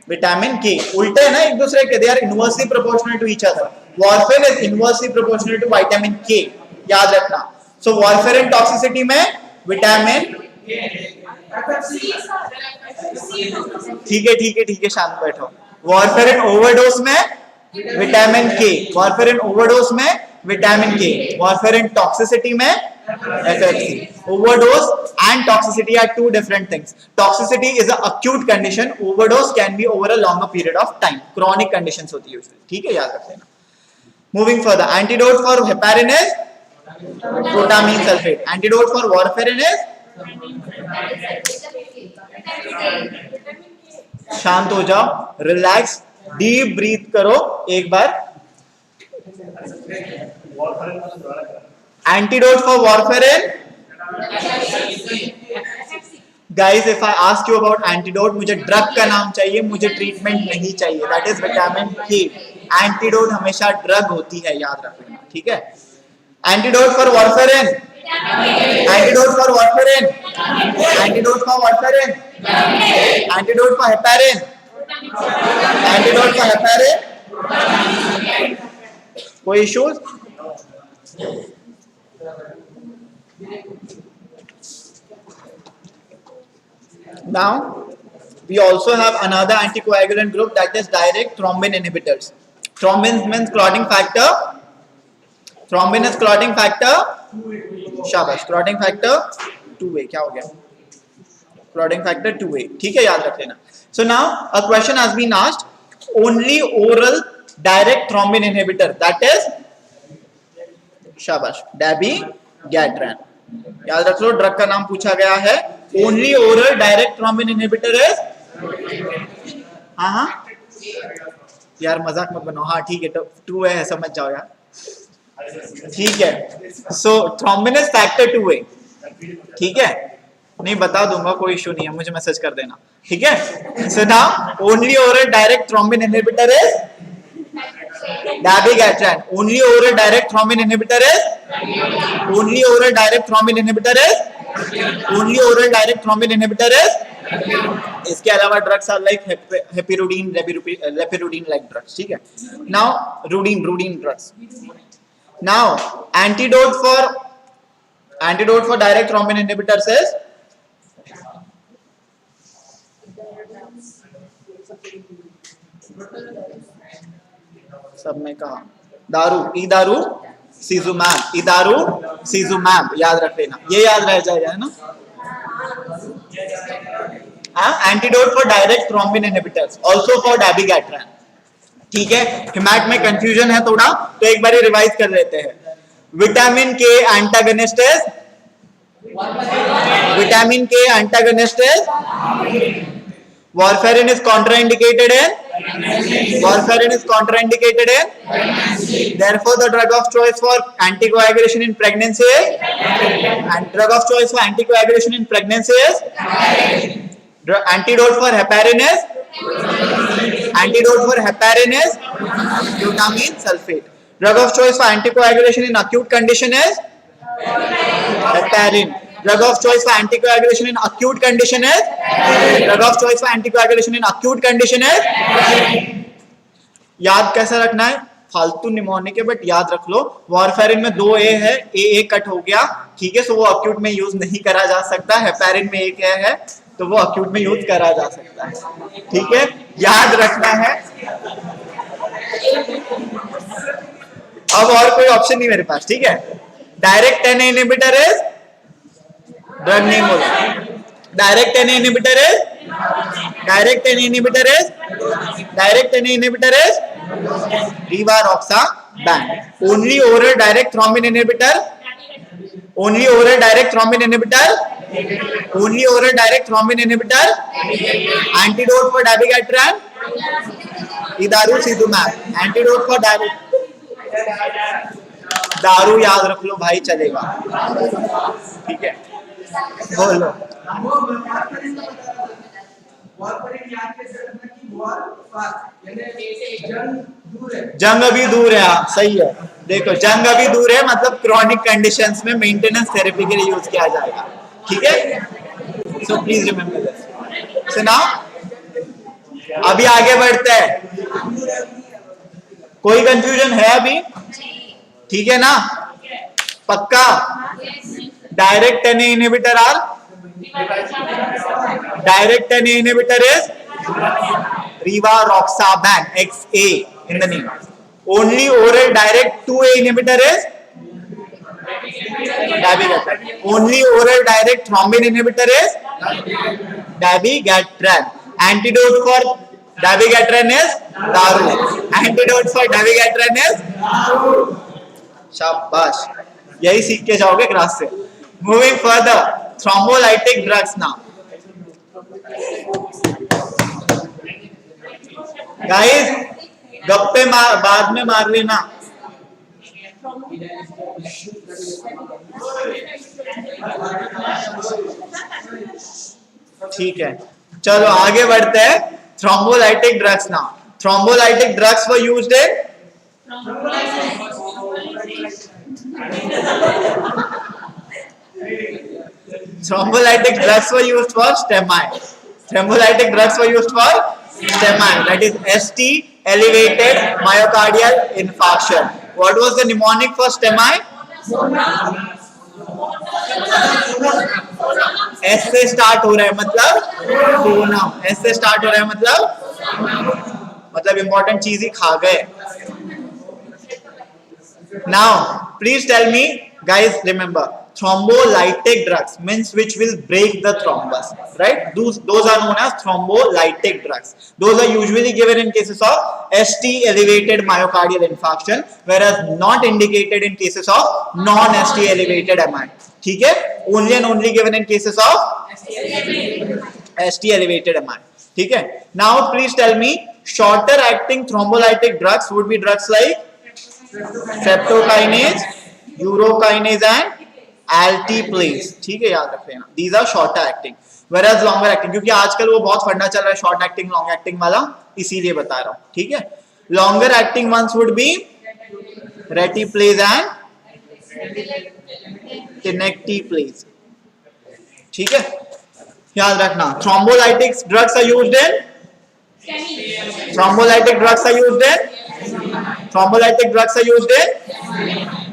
vitamin के. उल्टे है ना एक दूसरे के. They are inversely proportional to each other. Warfarin is inversely proportional to vitamin K. याद रखना. सो वारफेरिन टॉक्सिसिटी में विटामिन ठीक है शांत बैठो. वारफेरिन ओवरडोज में विटामिन के. वारफेरिन ओवरडोज में विटामिन के. वारफेरिन टॉक्सिसिटी में FFC. Overdose and toxicity are two different things. Toxicity is an acute condition. Overdose can be over a longer period of time. Chronic conditions होती है usually. ठीक है, याद रख लेना. Moving further, antidote for heparin is protamine sulfate. Antidote for warfarin is शांत हो जाओ, रिलैक्स, डीप ब्रीथ करो एक बार. Antidote for warfarin. Guys, if I ask you about antidote, मुझे ड्रग का नाम चाहिए, मुझे ट्रीटमेंट नहीं चाहिए. That is विटामिन के. एंटीडोट हमेशा ड्रग होती है, याद रखना. ठीक है. Antidote for warfarin. Antidote for warfarin. Antidote for warfarin. Antidote for heparin. Antidote for heparin. कोई issues? Now we also have another anticoagulant group, that is direct thrombin inhibitors. Thrombin means clotting factor thrombin is clotting factor, शाबाश, clotting factor 2A, क्या हो गया, clotting factor 2A, ठीक है, याद रख लेना। So now a question has been asked, only oral direct thrombin inhibitor that is, शाबाश, dabigatran, याद रख लो, ड्रग का नाम पूछा गया है, only oral direct thrombin inhibitor is, हाँ यार मजाक मत बनाओ, हाँ ठीक है, 2 है, समझ जाओ यार, ठीक है। सो थ्रोम्बिन इज फैक्टर 2A, ठीक है, नहीं बता दूंगा, कोई इशू नहीं है, मुझे मैसेज कर देना, ठीक है। So now only oral direct thrombin inhibitor is dabigatran, only oral direct thrombin inhibitor is, only oral direct thrombin inhibitor is, only oral direct thrombin inhibitor is, इसके अलावा drugs are like hirudin, lepirudin like drugs, ठीक है। Now rudin drugs, now antidote for direct thrombin inhibitors is, सब में कहा दारू सीजुमैब, याद रख लेना, ये याद रह जाएगा ना। Antidote for direct thrombin inhibitors also for dabigatran, ठीक है। हिमैट में कंफ्यूजन है थोड़ा, तो एक बार रिवाइज कर लेते हैं। विटामिन के एंटागनिस्ट इज, विटामिन के antagonist is, warfarin is contraindicated in, warfarin is contraindicated in, therefore the drug of choice for anticoagulation in pregnancy is, and drug of choice for anticoagulation in pregnancy is, antidote for heparin is, glutamine sulfate, drug of choice for anticoagulation in acute condition is heparin, drug of choice for anticoagulation in acute condition is, drug of choice for anticoagulation in acute condition is, याद कैसा रखना है, फालतू mnemonic है but याद रख लो, warfarin में 2A है, A कट हो गया, ठीक है, सो वो अक्यूट में यूज नहीं करा जा सकता, हेपेरिन में एक है तो वो अक्यूट में यूज करा जा सकता है, ठीक है, याद रखना है। अब और कोई ऑप्शन नहीं मेरे पास, ठीक है। Direct NA inhibitor is, drug name बोलो, direct NA inhibitor is, rivaroxaban, only oral direct thrombin inhibitor, antidote for dabigatran, idarucizumab, antidote for दारू याद रख लो भाई, चलेगा, ठीक है, बोलो। जंग अभी दूर है, हाँ सही है, देखो जंग अभी दूर है मतलब क्रॉनिक कंडीशंस में मेंटेनेंस थेरेपी के लिए यूज किया जाएगा, ठीक है। So please remember this. So now अभी आगे बढ़ते हैं, कोई कंफ्यूजन है अभी, ठीक है ना, पक्का। Direct NA inhibitor are, direct NA inhibitor is rivaroxaban, XA in the name. Only oral direct 2A inhibitor is dabigatran. Only oral direct thrombin inhibitor is dabigatran. Antidote for dabigatran is daru. Antidote for dabigatran is, शाबाश, यही सीख के जाओगे class से। Moving further, thrombolytic drugs now. Guys गप्पे बाद में मार लेना, ठीक है। चलो आगे बढ़ते हैं, thrombolytic drugs now. Thrombolytic drugs were used in, thrombolytic drugs were used for STEMI. Thrombolytic drugs were used for STEMI, that is ST, elevated myocardial infarction. What was the mnemonic for STEMI? S से start हो रहा है मतलब Sonam, S से start हो रहा है मतलब इंपॉर्टेंट चीज ही खा गए। Now, please tell me, guys, remember, thrombolytic drugs means which will break the thrombus, right? Those are known as thrombolytic drugs. Those are usually given in cases of ST elevated myocardial infarction, whereas not indicated in cases of non-ST elevated MI. ठीक है? Only and only given in cases of ST elevated MI. ठीक है? Now, please tell me, shorter acting thrombolytic drugs would be drugs like streptokinase, urokinase and altiplase. ठीक है, याद रख लेना. These are shorter acting. Whereas longer acting, क्योंकि आजकल वो बहुत फंडा चल रहा है short acting, long acting वाला, इसीलिए बता रहा हूँ. ठीक है. Longer acting ones would be retiplase and tenecteplase. ठीक है, याद रखना. Thrombolytic drugs are used in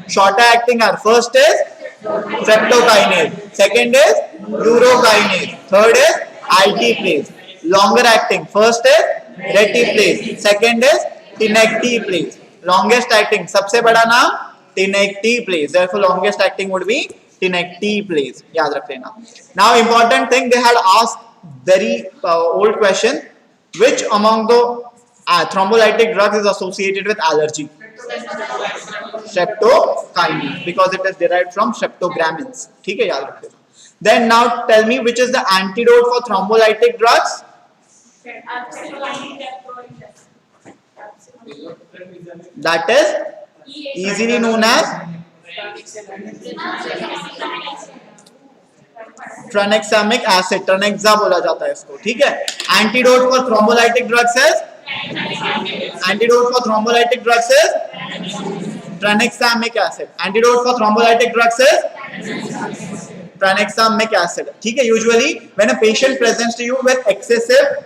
shorter acting are first is streptokinase, second is urokinase, third is altiplase. Longer acting, first is retiplase, second is tenecteplase. Longest acting, सबसे बड़ा नाम tenecteplase. Therefore, longest acting would be tenecteplase. याद रख लेना. Now, important thing, they had asked very old question. Which among the thrombolytic drugs is associated with allergy? Streptokinase, because it is derived from streptogramins. ठीक है, याद रख लेना. Then now tell me, which is the antidote for thrombolytic drugs? That is easily known as tranexamic acid. Tranexa बोला जाता है इसको. ठीक है. Antidote for thrombolytic drugs is tranexamic acid. Antidote for thrombolytic drugs is tranexamic acid. ठीक है. Usually when a patient presents to you with excessive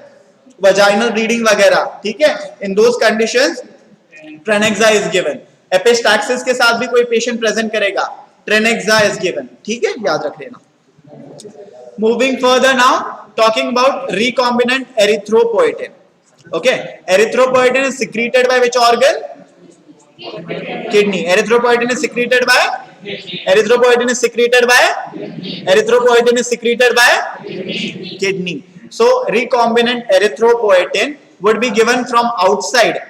vaginal bleeding वगैरह, ठीक है, in those conditions Tranexa is given. Epistaxis के साथ भी कोई patient present करेगा, Tranexa is given. ठीक है, याद रख लेना. Moving further now, talking about recombinant erythropoietin. Okay, erythropoietin is secreted by which organ? Kidney. Erythropoietin is secreted by kidney. So recombinant erythropoietin would be given from outside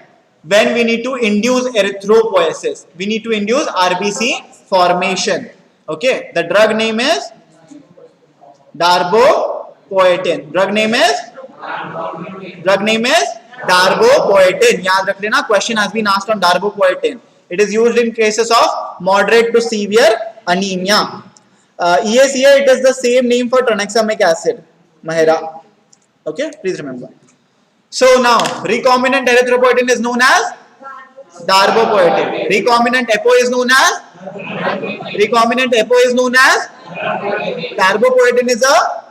when we need to induce erythropoiesis. We need to induce RBC formation. Okay, the drug name is darbepoetin. Drug name is darbepoetin. याद रख लेना. Question has been asked on darbepoetin. It is used in cases of moderate to severe anemia. ESEA, it is the same name for tranexamic acid. Mahera. Okay, please remember. So now, recombinant erythropoietin is known as darbepoetin. Recombinant EPO is known as darbepoetin is a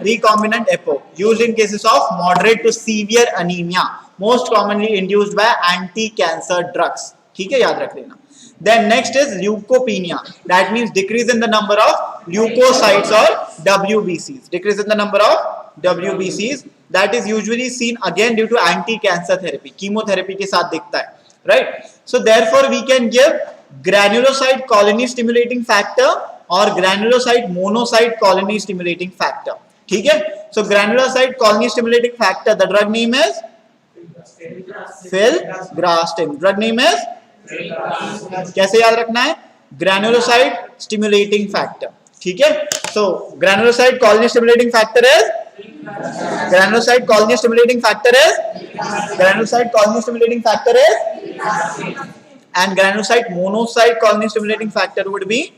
recombinant EPO used in cases of moderate to severe anemia, most commonly induced by anti-cancer drugs. ठीक है, याद रख लेना. Then next is leukopenia. That means decrease in the number of leukocytes or WBCs. Decrease in the number of WBCs. That is usually seen again due to anti-cancer therapy. Chemotherapy के साथ दिखता है, right? So therefore we can give granulocyte colony stimulating factor or granulocyte monocyte colony stimulating factor. ठीक है? So granulocyte colony stimulating factor, the drug name is filgrastim. Drug name is कैसे याद रखना है? Granulocyte stimulating factor. ठीक है? So granulocyte colony stimulating factor is and granulocyte monocyte colony stimulating factor would be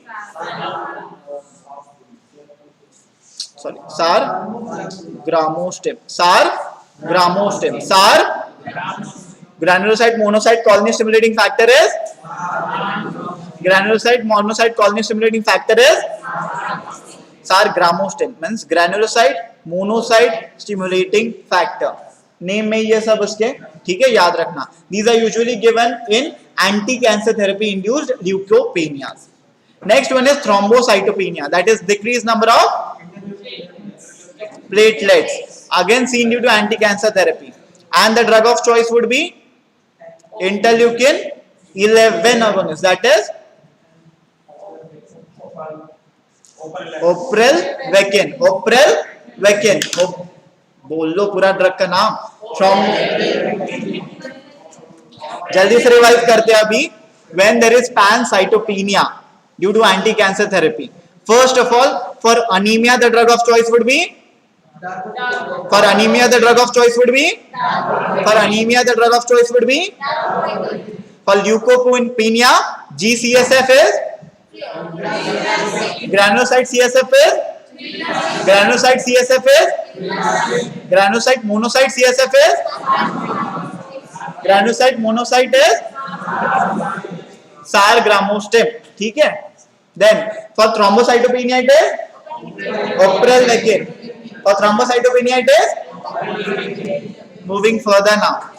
sargramostim. Granulocyte monocyte colony stimulating factor is sargramostim. Means granulocyte monocyte stimulating factor. Name में ये सब उसके, ठीक है, याद रखना. These are usually given in anti-cancer therapy induced leukopenias. Next one is thrombocytopenia. That is decreased number of platelets. Again seen due to anti-cancer therapy. And the drug of choice would be interleukin 11 agonists. That is oprelvecin. Oprelvecin. बोल लो पूरा drug का नाम. जल्दी से revise करते हैं अभी. When there is pancytopenia due to anti-cancer therapy, first of all, for anemia the drug of choice would be. For anemia the drug of choice would be. For anemia the drug of choice would be. For leukopenia, GCSF is. Granulocyte CSF is. Granulocyte CSF is. Granulocyte monocyte CSF is. Granulocyte monocyte is sargramostim. ठीक है. Then for thrombocytopenia it is oprelvecin. For thrombocytopenia it is. Moving further now,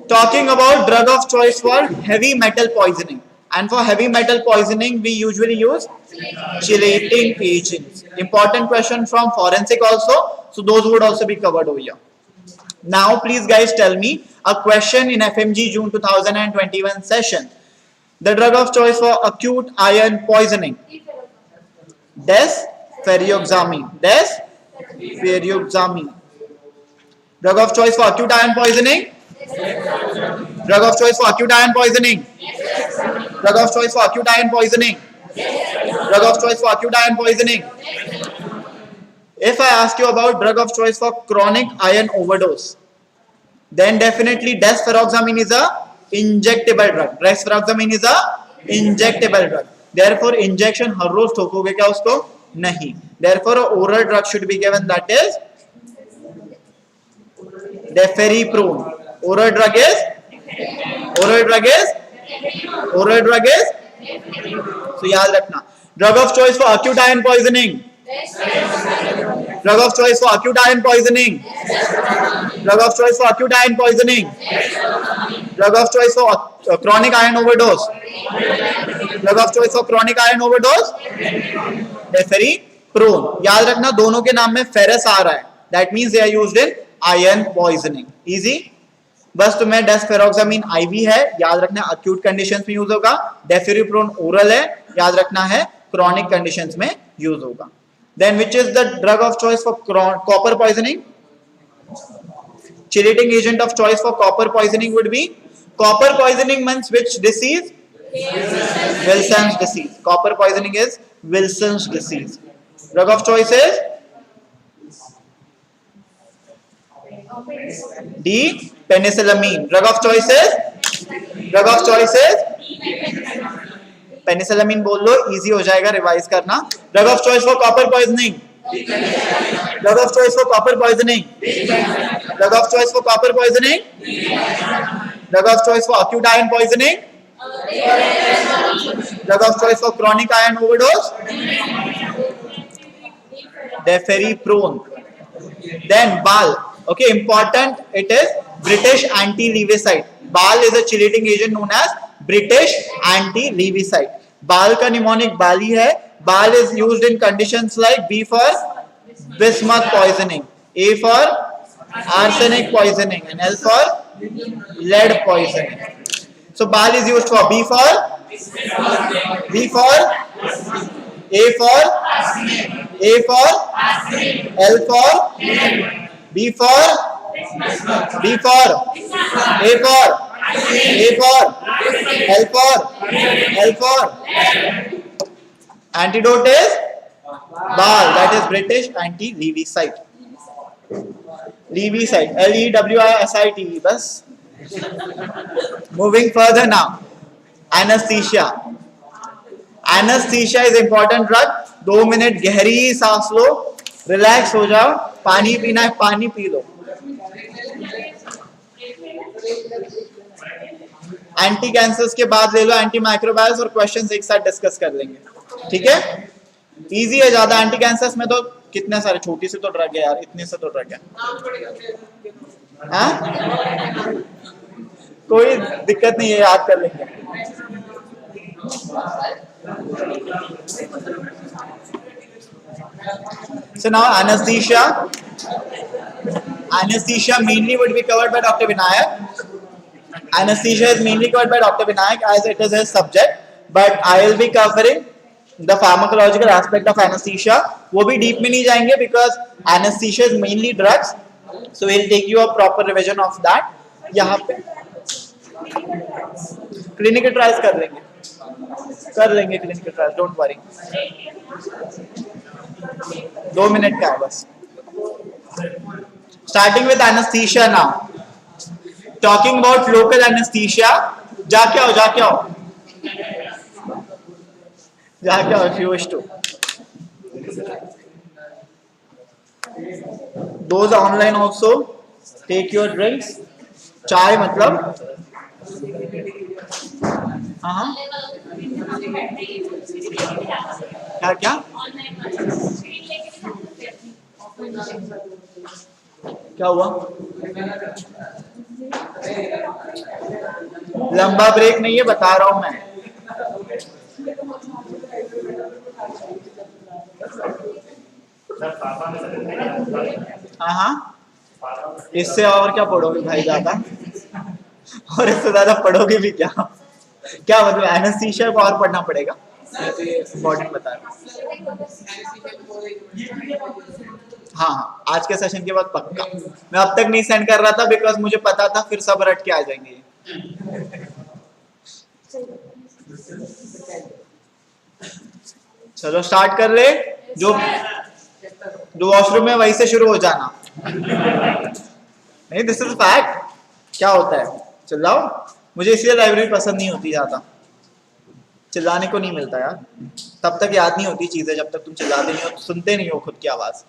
talking about drug of choice for heavy metal poisoning. And for heavy metal poisoning we usually use chelating agents. Important question from forensic also, so those would also be covered over here. Now please guys tell me a question in FMGE June 2021 session. The drug of choice for acute iron poisoning. Desferrioxamine. Desferrioxamine. Drug of choice for acute iron poisoning. Drug of choice for acute iron poisoning. Drug of choice for acute iron poisoning. Drug of choice for acute iron poisoning. If I ask you about drug of choice for chronic iron overdose, then definitely desferrioxamine is a injectable drug. Desferrioxamine is a injectable drug. Therefore injection हर रोज ठोकोगे क्या उसको? नहीं. Therefore oral drug should be given, that is deferiprone. Oral drug is. So याद रखना. Drug of choice for acute iron poisoning. Drug of choice for acute iron poisoning. Drug of choice for acute iron poisoning. Drug of choice for chronic iron overdose. Drug of choice for chronic iron overdose. Deferiprone. याद रखना दोनों के नाम में ferrous आ रहा है. That means they are used in iron poisoning. Easy. बस तुम्हें desferrioxamine IV है, याद रखना acute conditions में यूज होगा. Deferiprone oral है, याद रखना है chronic conditions में यूज होगा. Then which is the drug of choice for copper poisoning? Chelating agent of choice for copper poisoning would be. Copper poisoning means which disease? Wilson's disease. Copper poisoning is Wilson's disease. Drug of choice is D. Penicillamine. Drug of choice is पेनिसिलामिन बोल लो, easy हो जाएगा revise करना. Drug of choice for copper poisoning. Drug of choice for copper poisoning. Drug of choice for copper poisoning. Drug of choice for acute iron poisoning. Drug of choice for chronic iron overdose. Deferiprone. Then BAL. Okay, important. It is British anti-lewisite. BAL is a chelating agent known as British anti-lewisite. BAL का mnemonic बाली है. BAL is used in conditions like B for bismuth poisoning, A for arsenic poisoning, and L for lead poisoning. So BAL is used for B for A for L for B for A for L for. Antidote is BAL, that is British anti-lewisite. Lewisite, Lewisite. बस. Moving further now, anesthesia. Anesthesia is important drug. 2 minute गहरी सांस लो, relax हो जाओ. पानी पीना है, पानी P low. Anti cancers के बाद ले लो एंटी माइक्रोबायल्स, और क्वेश्चंस एक साथ डिस्कस कर लेंगे. ठीक है, इजी है ज्यादा. एंटी कैंसर्स में तो कितने सारे, छोटी से तो ड्रग है यार, इतने से तो ड्रग है. हाँ, कोई दिक्कत नहीं है, याद कर लेंगे. So now anesthesia mainly would be covered by Dr. Vinayak. Anesthesia is mainly covered by Dr. Vinayak as it is his subject, but I will be covering the pharmacological aspect of anesthesia. वो भी deep में नहीं जाएंगे because anesthesia is mainly drugs, so we'll take you a proper revision of that. यहाँ पे clinical trials कर लेंगे clinical trials, don't worry. 2 minute का है बस. Starting with anesthesia now. Talking about local anesthesia. जाके आओ if you wish to. Those are online also. Take your drinks. चाय मतलब हाँ क्या हुआ? लंबा ब्रेक नहीं है, बता रहा हूं मैं. हाँ इससे और क्या पढ़ोगे भाई ज्यादा, और इससे ज्यादा पढ़ोगे भी क्या मतलब एनेस्थीसिया को और पढ़ना पड़ेगा. इम्पोर्टेंट बता रहा हूँ. हाँ आज के सेशन के बाद पक्का. मैं अब तक नहीं सेंड कर रहा था बिकॉज मुझे पता था फिर सब रट के आ जाएंगे. चलो स्टार्ट कर ले. जो वॉशरूम में वहीं से शुरू हो जाना. नहीं दिस इज फैक्ट. क्या होता है चिल्लाओ. मुझे इसलिए लाइब्रेरी पसंद नहीं होती ज्यादा. चिल्लाने को नहीं मिलता यार. तब तक याद नहीं होती चीजें जब तक तुम चिल्लाते नहीं हो, सुनते नहीं हो खुद की आवाज.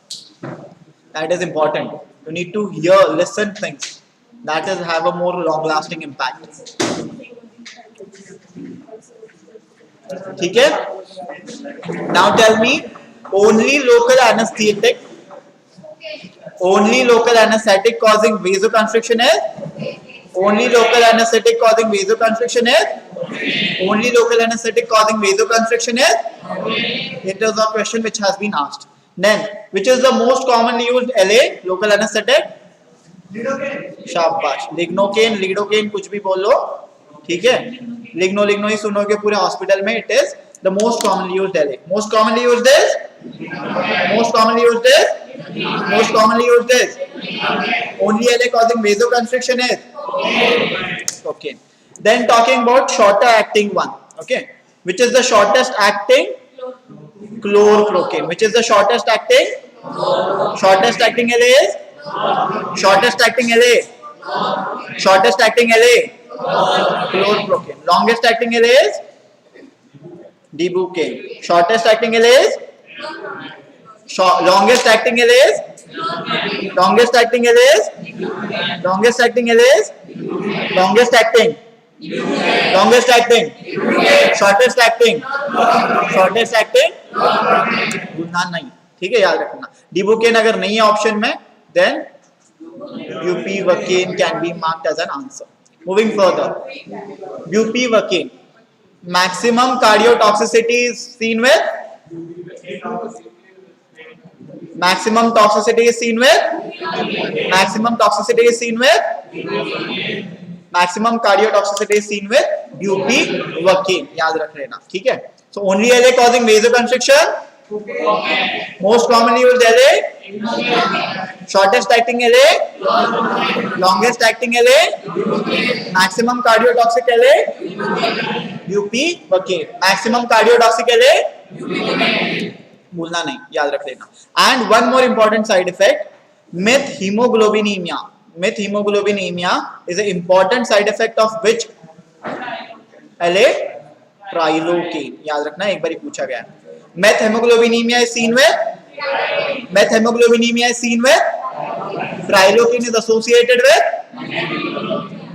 That is important. You need to hear, listen things. That is have a more long-lasting impact. ठीक है? Now tell me, only local anesthetic causing vasoconstriction is? Only local anesthetic causing vasoconstriction is? Only local anesthetic causing vasoconstriction is? It is a question which has been asked. Then, which is the most commonly used LA local anesthetic? शाबाश. Lignocaine, lidocaine कुछ भी बोल लो, ठीक है. Ligno ही सुनोगे पूरे hospital में. It is the most commonly used LA. Most commonly used is? Only LA causing vasoconstriction is? Okay. Then talking about shorter acting one. Okay. Which is the shortest acting? Chlorprocaine. Which is the shortest acting? Shortest acting LA is? Shortest acting LA? Chlorprocaine. Longest acting LA is? Dibucaine. Shortest acting LA is? Longest acting LA is? Longest acting LA is? Longest acting LA is? Longest acting. Longest acting. Shortest acting. Shortest acting. गुना नहीं. ठीक है याद रखना. डिबुकेन अगर नहीं है option में then bupivacaine can be marked as an answer. Moving further. Bupivacaine. Maximum cardiotoxicity is seen with? Maximum toxicity is seen with? Maximum cardiotoxicity is seen with bupivacaine. याद रख लेना. ठीक है. So only LA causing vasoconstriction. Most commonly used LA. Shortest acting LA. Longest acting LA. Maximum cardiotoxic LA. bupivacaine. Maximum cardiotoxic LA. भूलना नहीं, याद रख लेना. And one more important side effect, methemoglobinemia. Methemoglobinemia is an important side effect of which? LA prilocaine. याद रखना, एक बार ही पूछा गया. Methemoglobinemia is seen with? Prilocaine is associated with?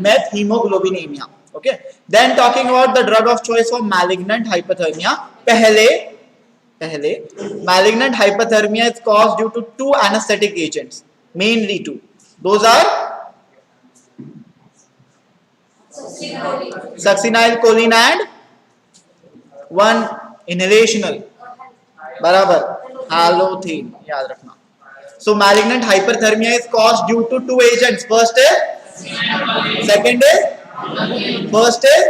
Methemoglobinemia. Okay. Then talking about the drug of choice for malignant hypothermia. पहले malignant hypothermia is caused due to two anesthetic agents, mainly two. Those are succinylcholine and one inhalational, बराबर halothane. याद रखना. So malignant hyperthermia is caused due to two agents. First is, second is First is,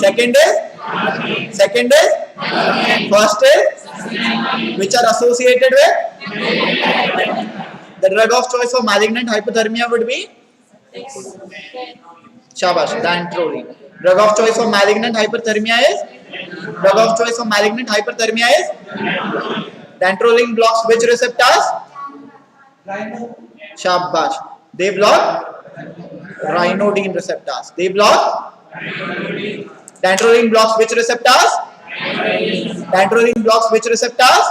second is, first is, which are associated with the drug of choice for malignant hypothermia would be shabash, dantrolene. Drug of choice for malignant hyperthermia is dantrolene blocks which receptors? Shabash. They block rhinodine receptors. Dantrolene blocks which receptors? Dantrolene blocks which receptors?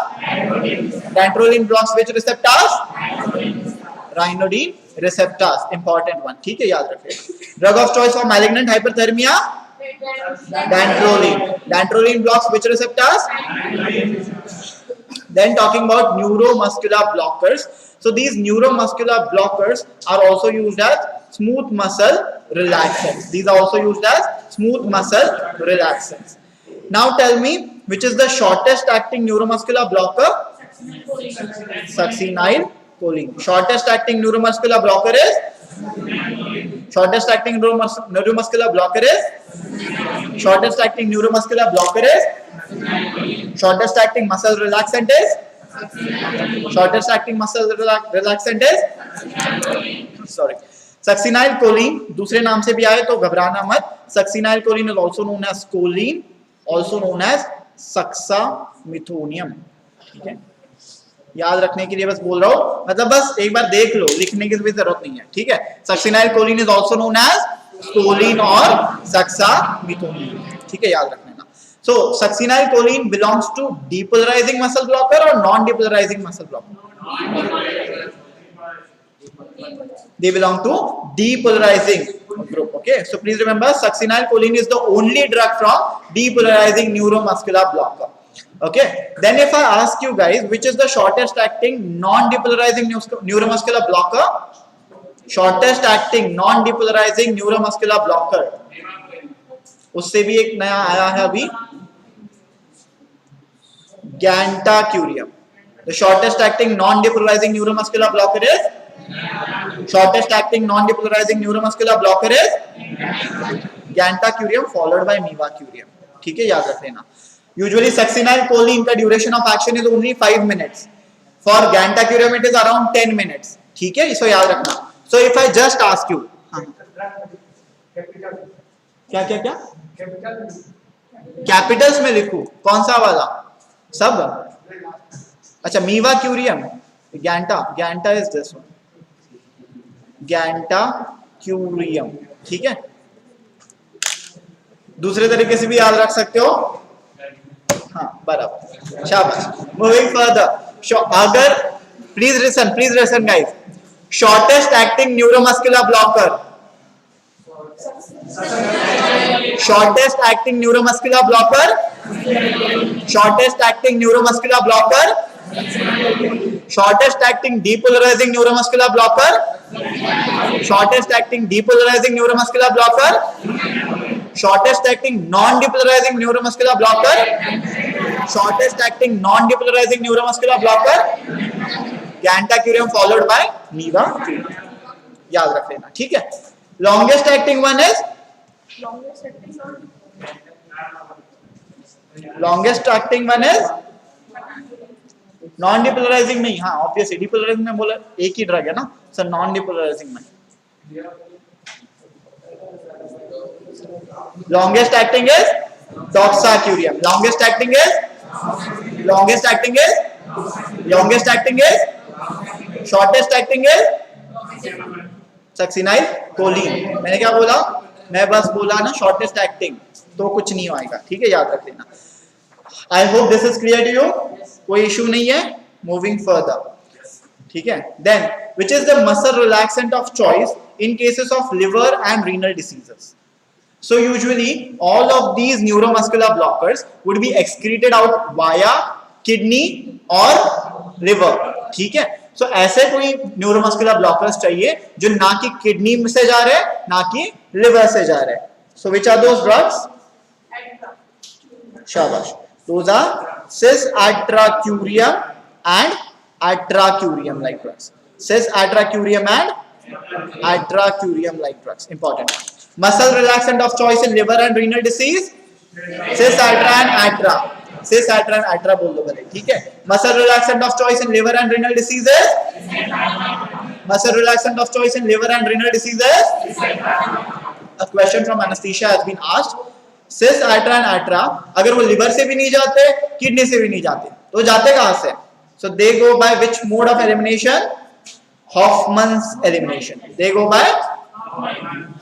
Rhinodine receptors. Important one. ठीक है, याद रखिए. Drug of choice for malignant hyperthermia? Dantrolene blocks which receptors? Then talking about neuromuscular blockers. So these neuromuscular blockers are also used as smooth muscle relaxants. Now tell me, which is the shortest acting neuromuscular blocker? Succinyl choline. Shortest acting neuromuscular blocker is? Shortest acting neuromuscular blocker is? Shortest acting muscle relaxant is? Sorry. Succinyl choline, दूसरे नाम से भी आए तो घबराना मत. Succinyl choline is also known as choline, also known as succinylcholine. ठीक है, याद रखने के लिए बस बोल रहा हूँ, मतलब बस एक बार देख लो, लिखने की भी जरूरत नहीं है. ठीक है, Succinyl choline is also known as choline और succinylcholine. ठीक है, याद रखना. So succinyl choline belongs to depolarizing muscle blocker or non-depolarizing muscle blocker? They belong to depolarizing group. Okay, so please remember, succinyl choline is the only drug from depolarizing neuromuscular blocker. Okay, then if I ask you guys, which is the shortest acting non-depolarizing neuromuscular blocker? Shortest acting non-depolarizing neuromuscular blocker. उससे भी एक नया आया है अभी, Gantacurium. The shortest acting non-depolarizing neuromuscular blocker is? Gantacurium followed by Mivacurium. ठीक है, याद रख लेना. Usually succinyl choline का duration of action is only 5 minutes. For Gantacurium it is around 10 minutes. ठीक है, इसको याद रखना. So if I just ask you, क्या कैपिटल्स में लिखूं, कौन सा वाला? सब? अच्छा, मीवाक्यूरियम, गैंटा इज दिस वन, गैंटाक्यूरियम. ठीक है, दूसरे तरीके से भी याद रख सकते हो. हाँ, बराबर, शाबाश. मूविंग फर्दर, अगर please listen guys, shortest acting neuromuscular blocker, shortest acting neuromuscular blocker, shortest acting neuromuscular blocker, shortest acting depolarizing neuromuscular blocker, shortest acting depolarizing neuromuscular blocker, shortest acting non-depolarizing neuromuscular blocker, shortest acting non-depolarizing neuromuscular blocker, Gantacurium followed by Mivacurium. याद रख लेना. ठीक है, longest acting one is? Longest acting one is non-depolarizing में. हाँ, obviously depolarizing में बोला एक ही ड्रग है ना, सर. non-depolarizing में longest acting is doxacurium. Longest acting is shortest acting is succinyl choline. मैंने क्या बोला? मैं बस बोला ना शॉर्टेस्ट एक्टिंग, तो कुछ नहीं आएगा. ठीक है, याद रख लेना. I hope this is clear to you. कोई इशू नहीं है. Moving further. ठीक है, then which is the muscle relaxant of choice in cases of liver and renal diseases? So usually all of these neuromuscular blockers would be excreted out via kidney or liver. ठीक है, so ऐसे कोई neuromuscular blockers चाहिए जो ना कि kidney से जा रहे हैं ना कि लिवर से जा रहे हैं. So which are those drugs? शाबाश. Those are cis-atracurium and atracurium like drugs. Cis-atracurium and Atracurium like drugs. Important. Muscle relaxant of choice in liver and renal disease. Cis atra and atra. Cis atra and atra बोल दो भले, ठीक है. Muscle relaxant of choice in liver and renal diseases. Muscle relaxant of choice in liver and renal diseases. A question from anesthesia has been asked. Cis atra and atra अगर वो liver से भी नहीं जाते, kidney से भी नहीं जाते, तो जाते कहाँ से? So they go by which mode of elimination? Hoffman's elimination. They go by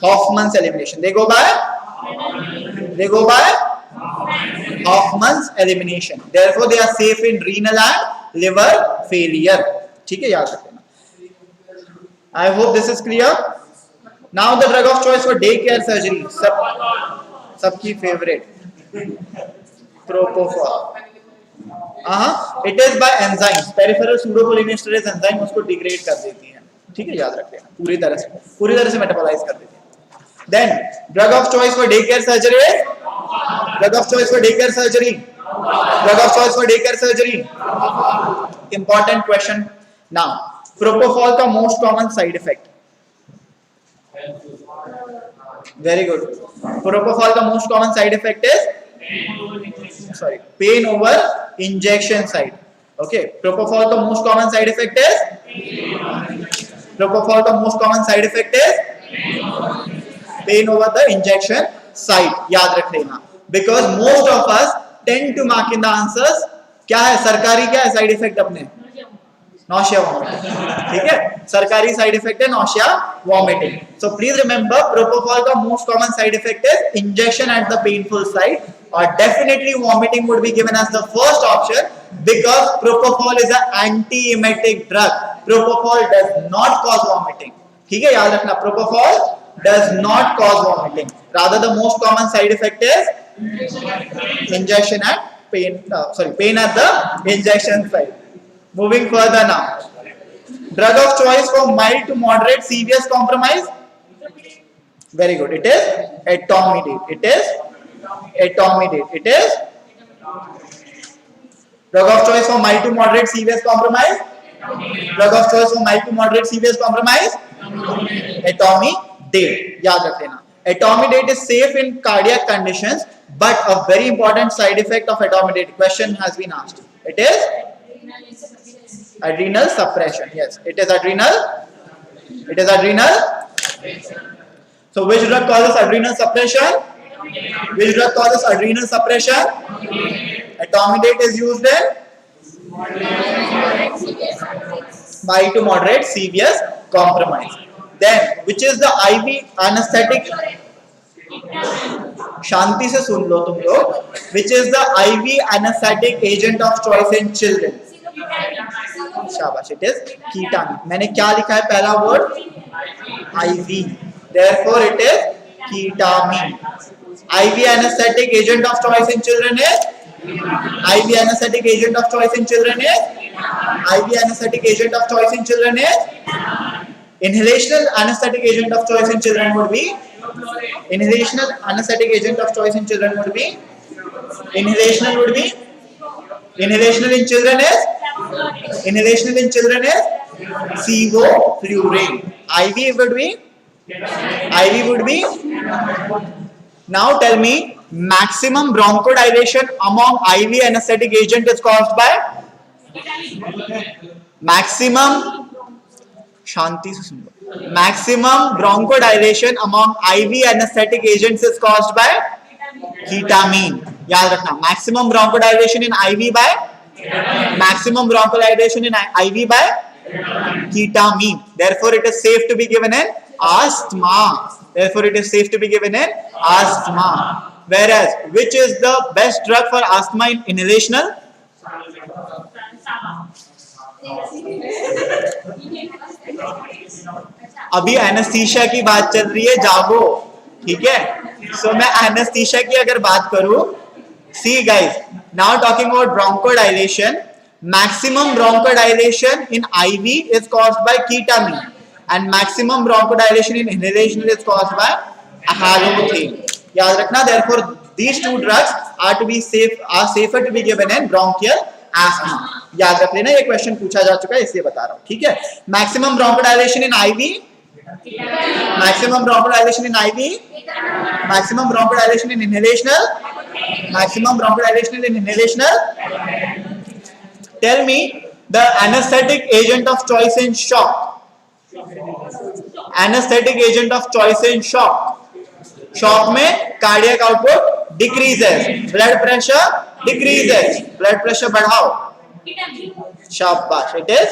Hoffman's elimination. They go by Hoffman's elimination. Therefore, they are safe in renal and liver failure. ठीक है, याद रखना. I hope this is clear. Now the drug of choice for daycare surgery. सबकी favorite. Propofol. It is by enzymes. Peripheral pseudocholinesterase enzyme उसको degrade कर देती है. ठीक है, याद रख लेना. पूरी तरह से metabolize कर देती है. Then drug of choice for daycare surgery. Drug of choice for daycare surgery. Drug of choice for daycare surgery. Important question. Now, propofol का most common side effect. Very good. Propofol का most common side effect is pain over injection site. Okay, propofol का most common side effect is pain over the injection site. याद रख लेना. Because most of us tend to mark in the answers. क्या है सरकारी, क्या है side effect अपने? Nausea, vomiting. ठीक है, सरकारी साइड इफेक्ट है nausea, vomiting. So please remember, propofol का most common side effect is injection at the painful site, or definitely vomiting would be given as the first option because propofol is an anti-emetic drug. Propofol does not cause vomiting. ठीक है, याद रखना. Propofol does not cause vomiting. Rather, the most common side effect is injection at pain at the injection site. Moving further now. Drug of choice for mild to moderate serious compromise. Very good. It is etomidate. It is drug of choice for mild to moderate serious compromise. Drug of choice for mild to moderate serious compromise. Etomidate. याद रख लेना. Etomidate is safe in cardiac conditions, but a very important side effect of etomidate. Question has been asked. It is adrenal suppression. Yes, it is adrenal. So which drug causes adrenal suppression? Etomidate is used in mild to moderate serious compromise. Then which is the IV anesthetic? शांति से सुन लो तुम लोग. Which is the IV anesthetic agent of choice in children? शाबाश. It is ketamine. मैंने क्या लिखा है पहला word? IV. Therefore it is ketamine. IV anesthetic agent of choice in children is inhalational anesthetic agent of choice in children would be inhalational in children is sevoflurane. IV would be. Now tell me, maximum bronchodilation among IV anesthetic agent is caused by maximum bronchodilation among IV anesthetic agents is caused by ketamine. याद रखना. Maximum bronchodilation in IV by ketamine. Therefore it is safe to be given in asthma. Whereas which is the best drug for asthma in inhalational? अभी anaesthesia की बात चल रही है, जागो. ठीक है, सो मैं एनेस्थीसिया की अगर बात करूं, see guys, now talking about bronchodilation. Maximum bronchodilation in IV is caused by ketamine, and maximum bronchodilation in inhalation is caused by halothane. याद रखना. Therefore these two drugs are safer to be given in bronchial asthma. याद रख लेना, ये question पूछा जा चुका है इसलिए बता रहा हूँ. ठीक है, maximum bronchodilation in IV Maximum bronchodilation in IV. Maximum bronchodilation in inhalational. Maximum bronchodilation in inhalational. Tell me the anesthetic agent of choice in shock. Anesthetic agent of choice in shock. Shock में cardiac output decreases, blood pressure decreases, blood pressure बढ़ाओ. शाबाश, it is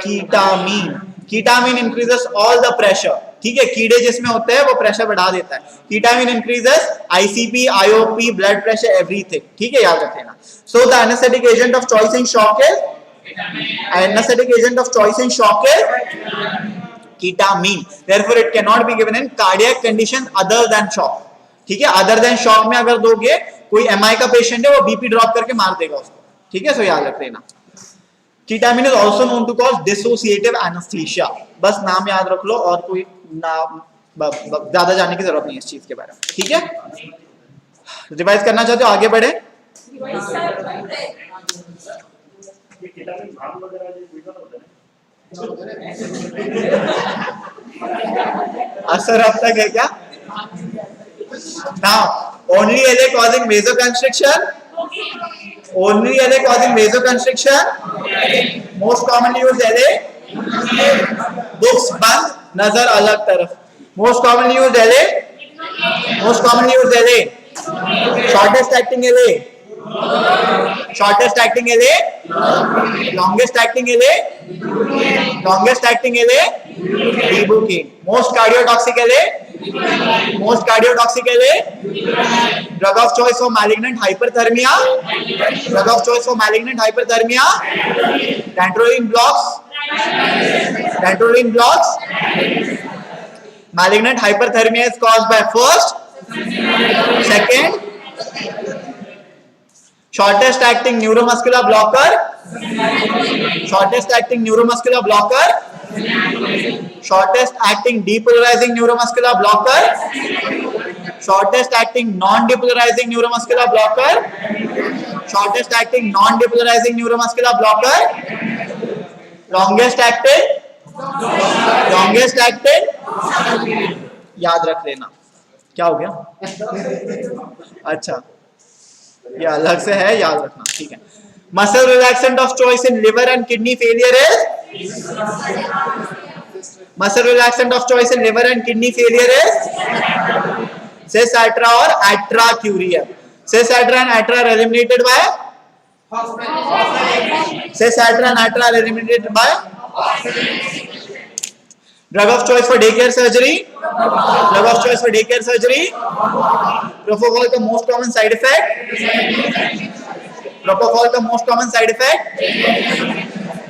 ketamine. Ketamine increases all the pressure. ठीक है, कीड़े जिसमें होते हैं वो प्रेशर बढ़ा देता है. Ketamine increases ICP, IOP, blood pressure, everything. ठीक है, याद रख लेना. So the anesthetic agent of choice in shock is ketamine. Therefore it cannot be given in cardiac conditions other than shock. ठीक है, other than shock में अगर दोगे, कोई MI का पेशेंट है वो बीपी ड्रॉप करके मार देगा उसको. ठीक है, सो याद रख लेना. Ketamine is also known to cause dissociative anesthesia. बस नाम याद रख लो और कोई नाम ज्यादा जानने की जरूरत नहीं है इस चीज के बारे में. ठीक है, रिवाइज करना चाहते हो, आगे बढ़े. असर अब तक है क्या? Now only LA causing vasoconstriction. Only LA causing vasoconstriction. Most commonly used LA. Books बंद, नजर अलग तरफ. Most commonly used LA. Most commonly used LA. Shortest acting LA. Shortest acting LA. Longest acting LA. Longest acting LA. Ibuprofen. Most cardiotoxic LA. Most cardiotoxic LA. Drug of choice for malignant hyperthermia. Drug of choice for malignant hyperthermia. Dantrolene blocks. Dantrolene blocks. Malignant hyperthermia is caused by first, second, shortest acting neuromuscular blocker. Shortest acting neuromuscular blocker. Shortest acting depolarizing neuromuscular blocker. Shortest acting non-depolarizing neuromuscular blocker. Shortest acting non-depolarizing neuromuscular blocker. Longest acting. Longest acting. याद रख लेना. क्या हो गया? अच्छा, ये अलग से है, याद रखना. ठीक है. Muscle relaxant of choice in liver and kidney failure is. Muscle relaxant of choice in liver and kidney failure is cis-atra or atracurium. Cis-atra and atra are eliminated by. Cis-atra and atra are eliminated by. Drug of choice for daycare surgery. Drug of choice for daycare surgery. Propofol the most common side effect. Propofol the most common side effect.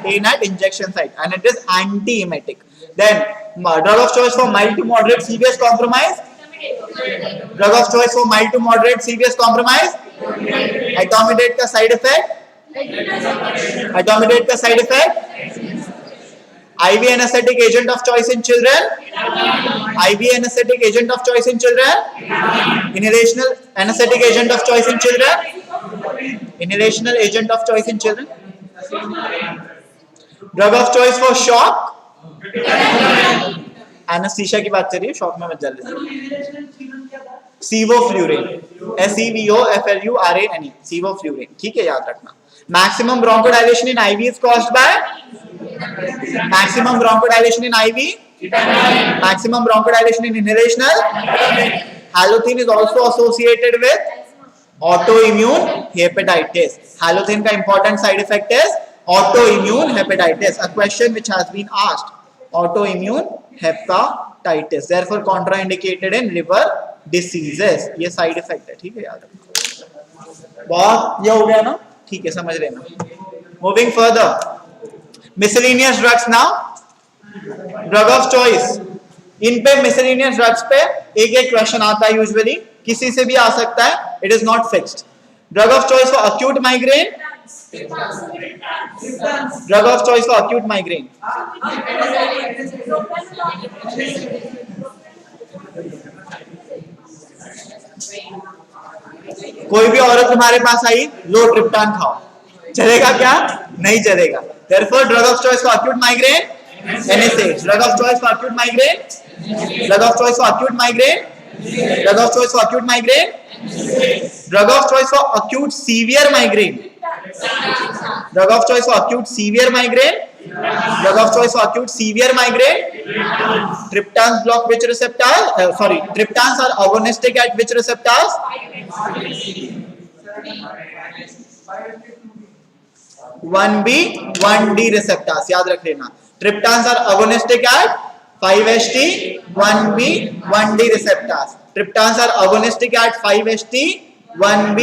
Pain at injection site, and it is anti-emetic. Then drug of choice for mild to moderate serious compromise. Drug of choice for mild to moderate serious compromise. Etomidate का side effect. Etomidate का side effect. IV anesthetic agent of choice in children. IV anesthetic agent of choice in children. Inhalational anesthetic agent of choice in children. Inhalational agent of choice in children. Drug of choice for shock. Anesthesia की बात करिए, shock में मत जल्दी. Sevoflurane. SEVOFLURANE. Sevoflurane. ठीक है, याद रखना. Maximum bronchodilation in IV is caused by. Maximum bronchodilation in IV. Maximum bronchodilation in inhalational. Halothane is also associated with autoimmune hepatitis. Halothane का important side effect is autoimmune hepatitis. A question which has been asked. Autoimmune hepatitis. Therefore contraindicated in liver diseases. ये side effect है. ठीक है, याद रखो. बहुत ये हो गया ना. ठीक है, समझ लेना. Moving further. Miscellaneous drugs now. Drug of choice. इन पे miscellaneous drugs पे एक एक क्वेश्चन आता है यूजुअली. किसी से भी आ सकता है. It is not fixed. Drug of choice for acute migraine. Drug of choice for acute migraine. कोई भी औरत तुम्हारे पास आई, लो ट्रिप्टान खाओ, चलेगा क्या? नहीं चलेगा. Therefore, drug of choice for acute migraine, NSAIDs. Drug of choice for acute migraine, Drug of choice for acute migraine. Drug of choice for acute migraine. Drug of choice for acute severe migraine. Drug of choice for acute severe migraine. Drug of choice for acute severe migraine. Triptans block which receptors? Triptans are agonistic at which receptors? 1B, 1D receptors. याद रख लेना. Triptans are agonistic at 5HT, 1B, 1D receptors. Triptans are agonistic at 5HT, 1B,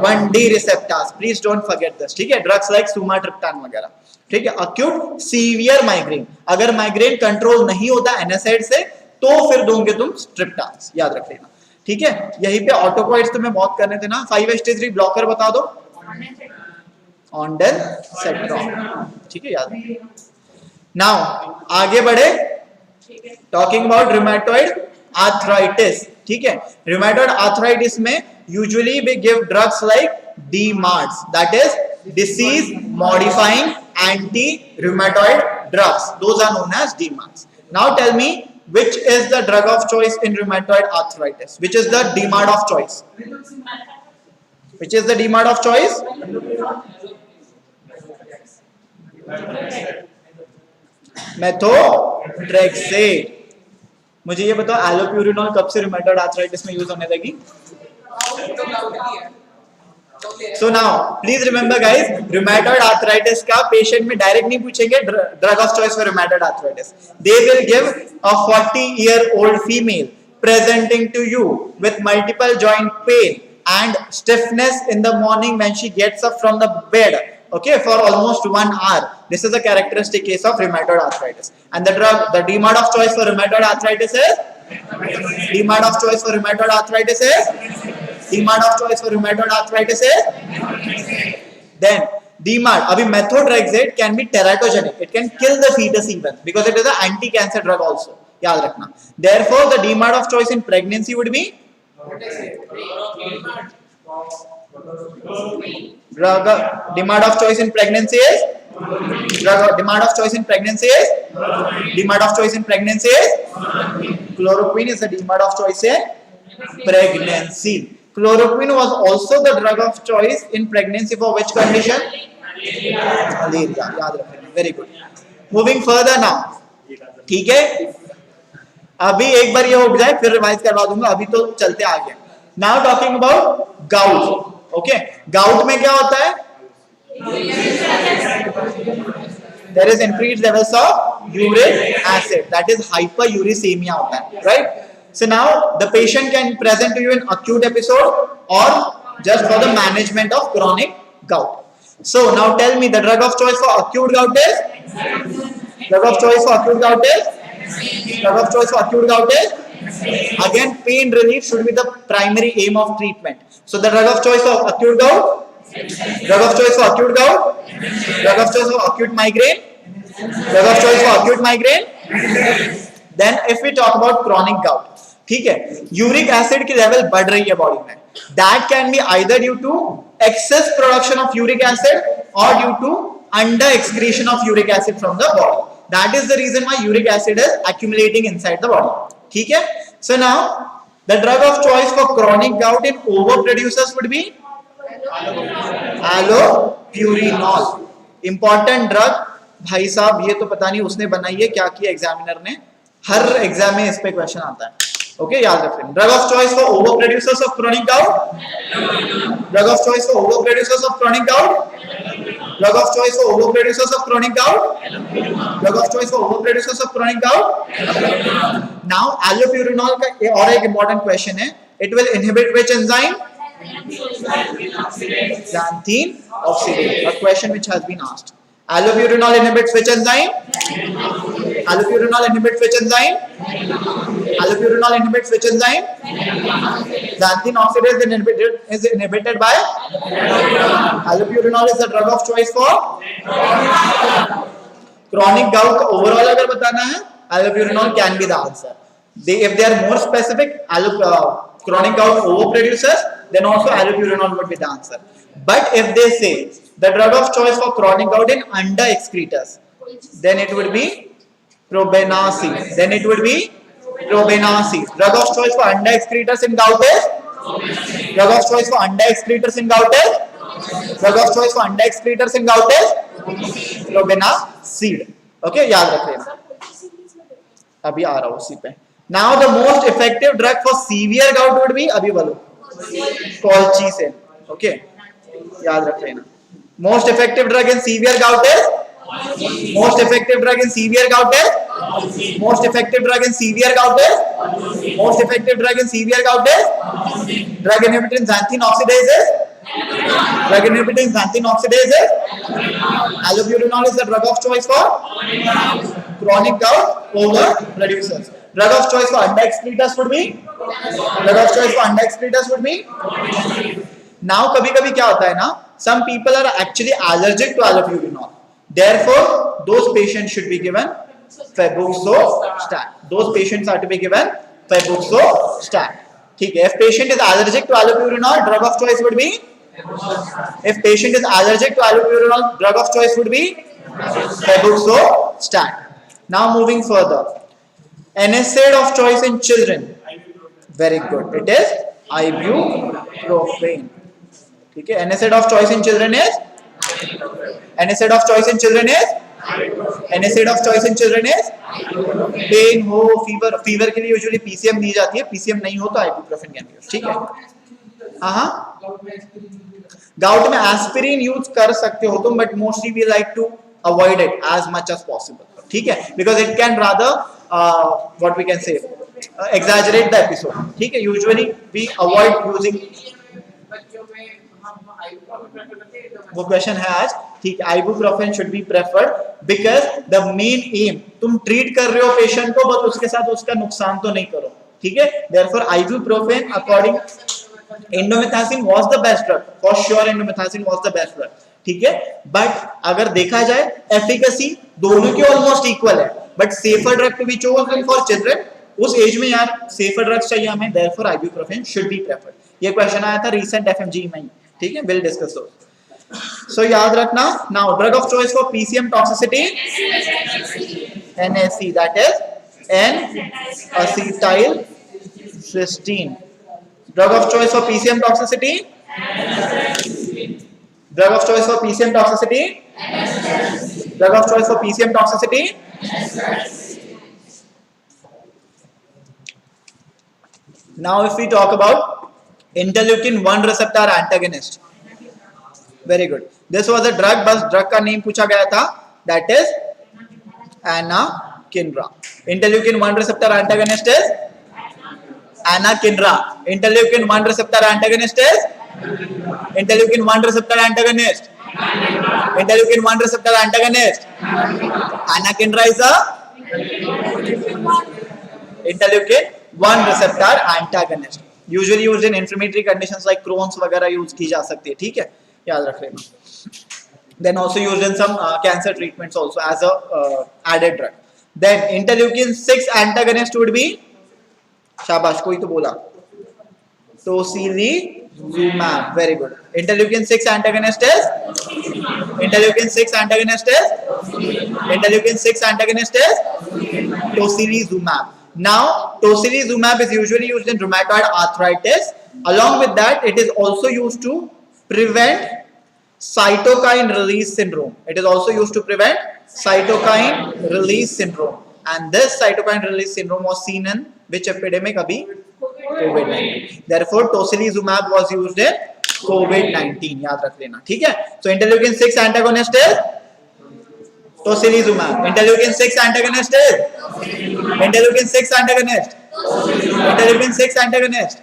1D receptors. Please don't forget this. ठीक है? Drugs like sumatriptan वगैरह. ठीक है? Acute severe migraine. अगर migraine control नहीं होता NSAID से, तो फिर दोगे तुम triptans. याद रख लेना. ठीक है? यहीं पे ऑटोकॉइड्स तुम्हें बहुत करने थे ना. 5HT3 ब्लॉकर बता दो. ऑन्डेल सेट्रॉन. ठीक है? याद रखिए. नाउ आगे बढ़े. Talking about rheumatoid arthritis. ठीक है? रूमेटॉइड आर्थराइटिस में usually we give drugs like DMARDs, that is disease modifying anti rheumatoid drugs. Those are known as DMARDs. Now tell me which is the drug of choice in rheumatoid arthritis? Which is the DMARD of choice? Which is the DMARD of choice? Methotrexate. मुझे ये बताओ allopurinol कब से rheumatoid arthritis में use होने लगी? So now please remember guys, rheumatoid arthritis का patient में डायरेक्ट नहीं पूछेंगे drug of choice for rheumatoid arthritis. They will give a 40-year-old female presenting to you with multiple joint pain and stiffness in the morning when she gets up from the bed, okay, for almost 1 hour. This is a characteristic case of rheumatoid arthritis. And the DMARD of choice for rheumatoid arthritis is DMARD of choice for rheumatoid arthritis is DMARD of choice for rheumatoid arthritis is then DMARD. अभी methotrexate can be teratogenic. It can kill the fetus even because it is an anti-cancer drug also. याद रखना. Therefore, the DMARD of choice in pregnancy would be DMARD of choice in pregnancy is DMARD of choice in pregnancy is DMARD of choice in pregnancy is chloroquine is the DMARD of choice in pregnancy. Chloroquine was also the drug of choice in pregnancy for which condition? Malaria. याद रखना. Very good. Moving further now. ठीक है? अभी एक बार ये हो जाए फिर रिवाइज करवा दूंगा. अभी तो चलते आगे. Now talking about gout. Okay? Gout में क्या होता है? There is increased levels of uric acid. That is hyperuricemia होता है. Right? So now the patient can present to you in acute episode or just for the management of chronic gout. So now tell me the drug of choice for acute gout is? Drug of choice for acute gout is? Drug of choice for acute gout is? Again, pain relief should be the primary aim of treatment. So the drug of choice for acute gout? Drug of choice for acute gout? Drug of choice for acute migraine? Drug of choice for acute migraine? Then if we talk about chronic gout, ठीक है, uric acid की level बढ़ रही है body में. That can be either due to excess production of uric acid और due to under excretion of uric acid from the body. That is the reason why uric acid is accumulating inside the body. ठीक है? So now the drug of choice for chronic gout in over producers would be allopurinol. Important drug. भाई साहब ये तो पता नहीं उसने बनाई है क्या किया एग्जामिनर ने. हर एग्जाम में इस पे क्वेश्चन आता है. Okay, याद रखें. Drug of choice for over producers of chronic gout. Drug of choice for over producers of chronic gout. Drug of choice for over producers of chronic gout. Drug of choice for over producers of chronic gout. Now allopurinol का और एक important question है. It will inhibit which enzyme? Xanthine oxidase. A question which has been asked. Allopurinol inhibits which enzyme? Allopurinol inhibits which enzyme? Allopurinol inhibits which enzyme? Xanthine oxidase is inhibited by? Allopurinol is the drug of choice for? Chronic gout का overall अगर बताना है, allopurinol can be the answer. If they are more specific, chronic gout overproducers, then also allopurinol would be the answer. But if they say the drug of choice for chronic gout in under excretors, then it would be probenecid. Then it would be Probenecid. Drug of choice for under excretors in gout is? Drug of choice for under excretors in gout is? Drug of choice for under excretors in gout is? Probenecid. Okay, याद रख लेना. अभी आ रहा हूँ उसी पे. Now the most effective drug for severe gout would be अभी बोलो. Colchicine. Okay, याद रख लेना. Most effective drug in severe gout is? Most effective drug in severe gout is? Most effective drug in severe gout is? Most effective drug in severe gout is? Drug inhibiting xanthine oxidase is? Drug inhibiting xanthine oxidase is? Allopurinol is the drug of choice for chronic gout over reducers. Drug of choice for under excretors would be? Drug of choice for under excretors would be? Now कभी-कभी क्या होता है ना? Some people are actually allergic to allopurinol. Therefore, those patients should be given febuxostat. Those patients are to be given febuxostat. ठीक है. If patient is allergic to allopurinol, drug of choice would be? If patient is allergic to allopurinol, drug of choice would be febuxostat. Now moving further, NSAID of choice in children. Very good. It is ibuprofen. ठीक है. NSAID of choice in children is? NSAID of choice in children is? NSAID of choice in children is? Pain हो, fever के लिए usually PCM दी जाती है. PCM नहीं हो तो ibuprofen can be used. ठीक है. हाँ. Gout में aspirin use कर सकते हो तुम, but mostly we like to avoid it as much as possible. ठीक है. Because it can rather what we can say exaggerate the episode. ठीक है. Usually we avoid using. वो क्वेश्चन है आज. ठीक है. Ibuprofen should be preferred because the main M, तुम ट्रीट कर रहे हो पेशेंट को बट उसके साथ उसका नुकसान तो नहीं करो. ठीक है. Therefore ibuprofen according indomethacin was the best drug. For sure indomethacin was the best drug. ठीक है. बट अगर देखा जाए एफिकेसी दोनों की ऑलमोस्ट इक्वल है, but safer drug to be chosen for children. उस एज में यार सेफर ड्रग्स चाहिए हमें. Therefore ibuprofen should be preferred. ये क्वेश्चन आया था रीसेंट FMGE में. ठीक है. Will discuss those. So याद रखना. Now drug of choice for PCM toxicity, NAC, that is N-acetylcysteine. Drug of choice for PCM toxicity, drug of choice for PCM toxicity, drug of choice for PCM toxicity. Now if we talk about interleukin-1 receptor antagonist. Very good. This was a drug, बस drug का name पूछा गया था. That is anakinra. Interleukin-1 receptor antagonist is anakinra. Interleukin-1 receptor antagonist is interleukin-1 receptor antagonist. Interleukin-1 receptor antagonist. Anakinra is a interleukin-1 receptor antagonist. Usually used in inflammatory conditions like Crohn's वगैरह use की जा सकती है. ठीक है. याद रख लेना. Then also used in some cancer treatments also as a added drug. Then interleukin-6 antagonist would be, शाबाश कोई तो बोला, tocilizumab. Very good. Interleukin-6 antagonist is? Interleukin-6 antagonist is? Interleukin-6 antagonist is? Tocilizumab. Now tocilizumab is usually used in rheumatoid arthritis. Along with that, it is also used to prevent cytokine release syndrome. It is also used to prevent cytokine release syndrome. And this cytokine release syndrome was seen in which epidemic? Abhi? COVID-19. Therefore, tocilizumab was used in COVID-19. याद रख लेना. ठीक है. So interleukin-6 antagonist is tocilizumab. Interleukin-6 antagonist is interleukin-6 antagonist. Interleukin-6 antagonist.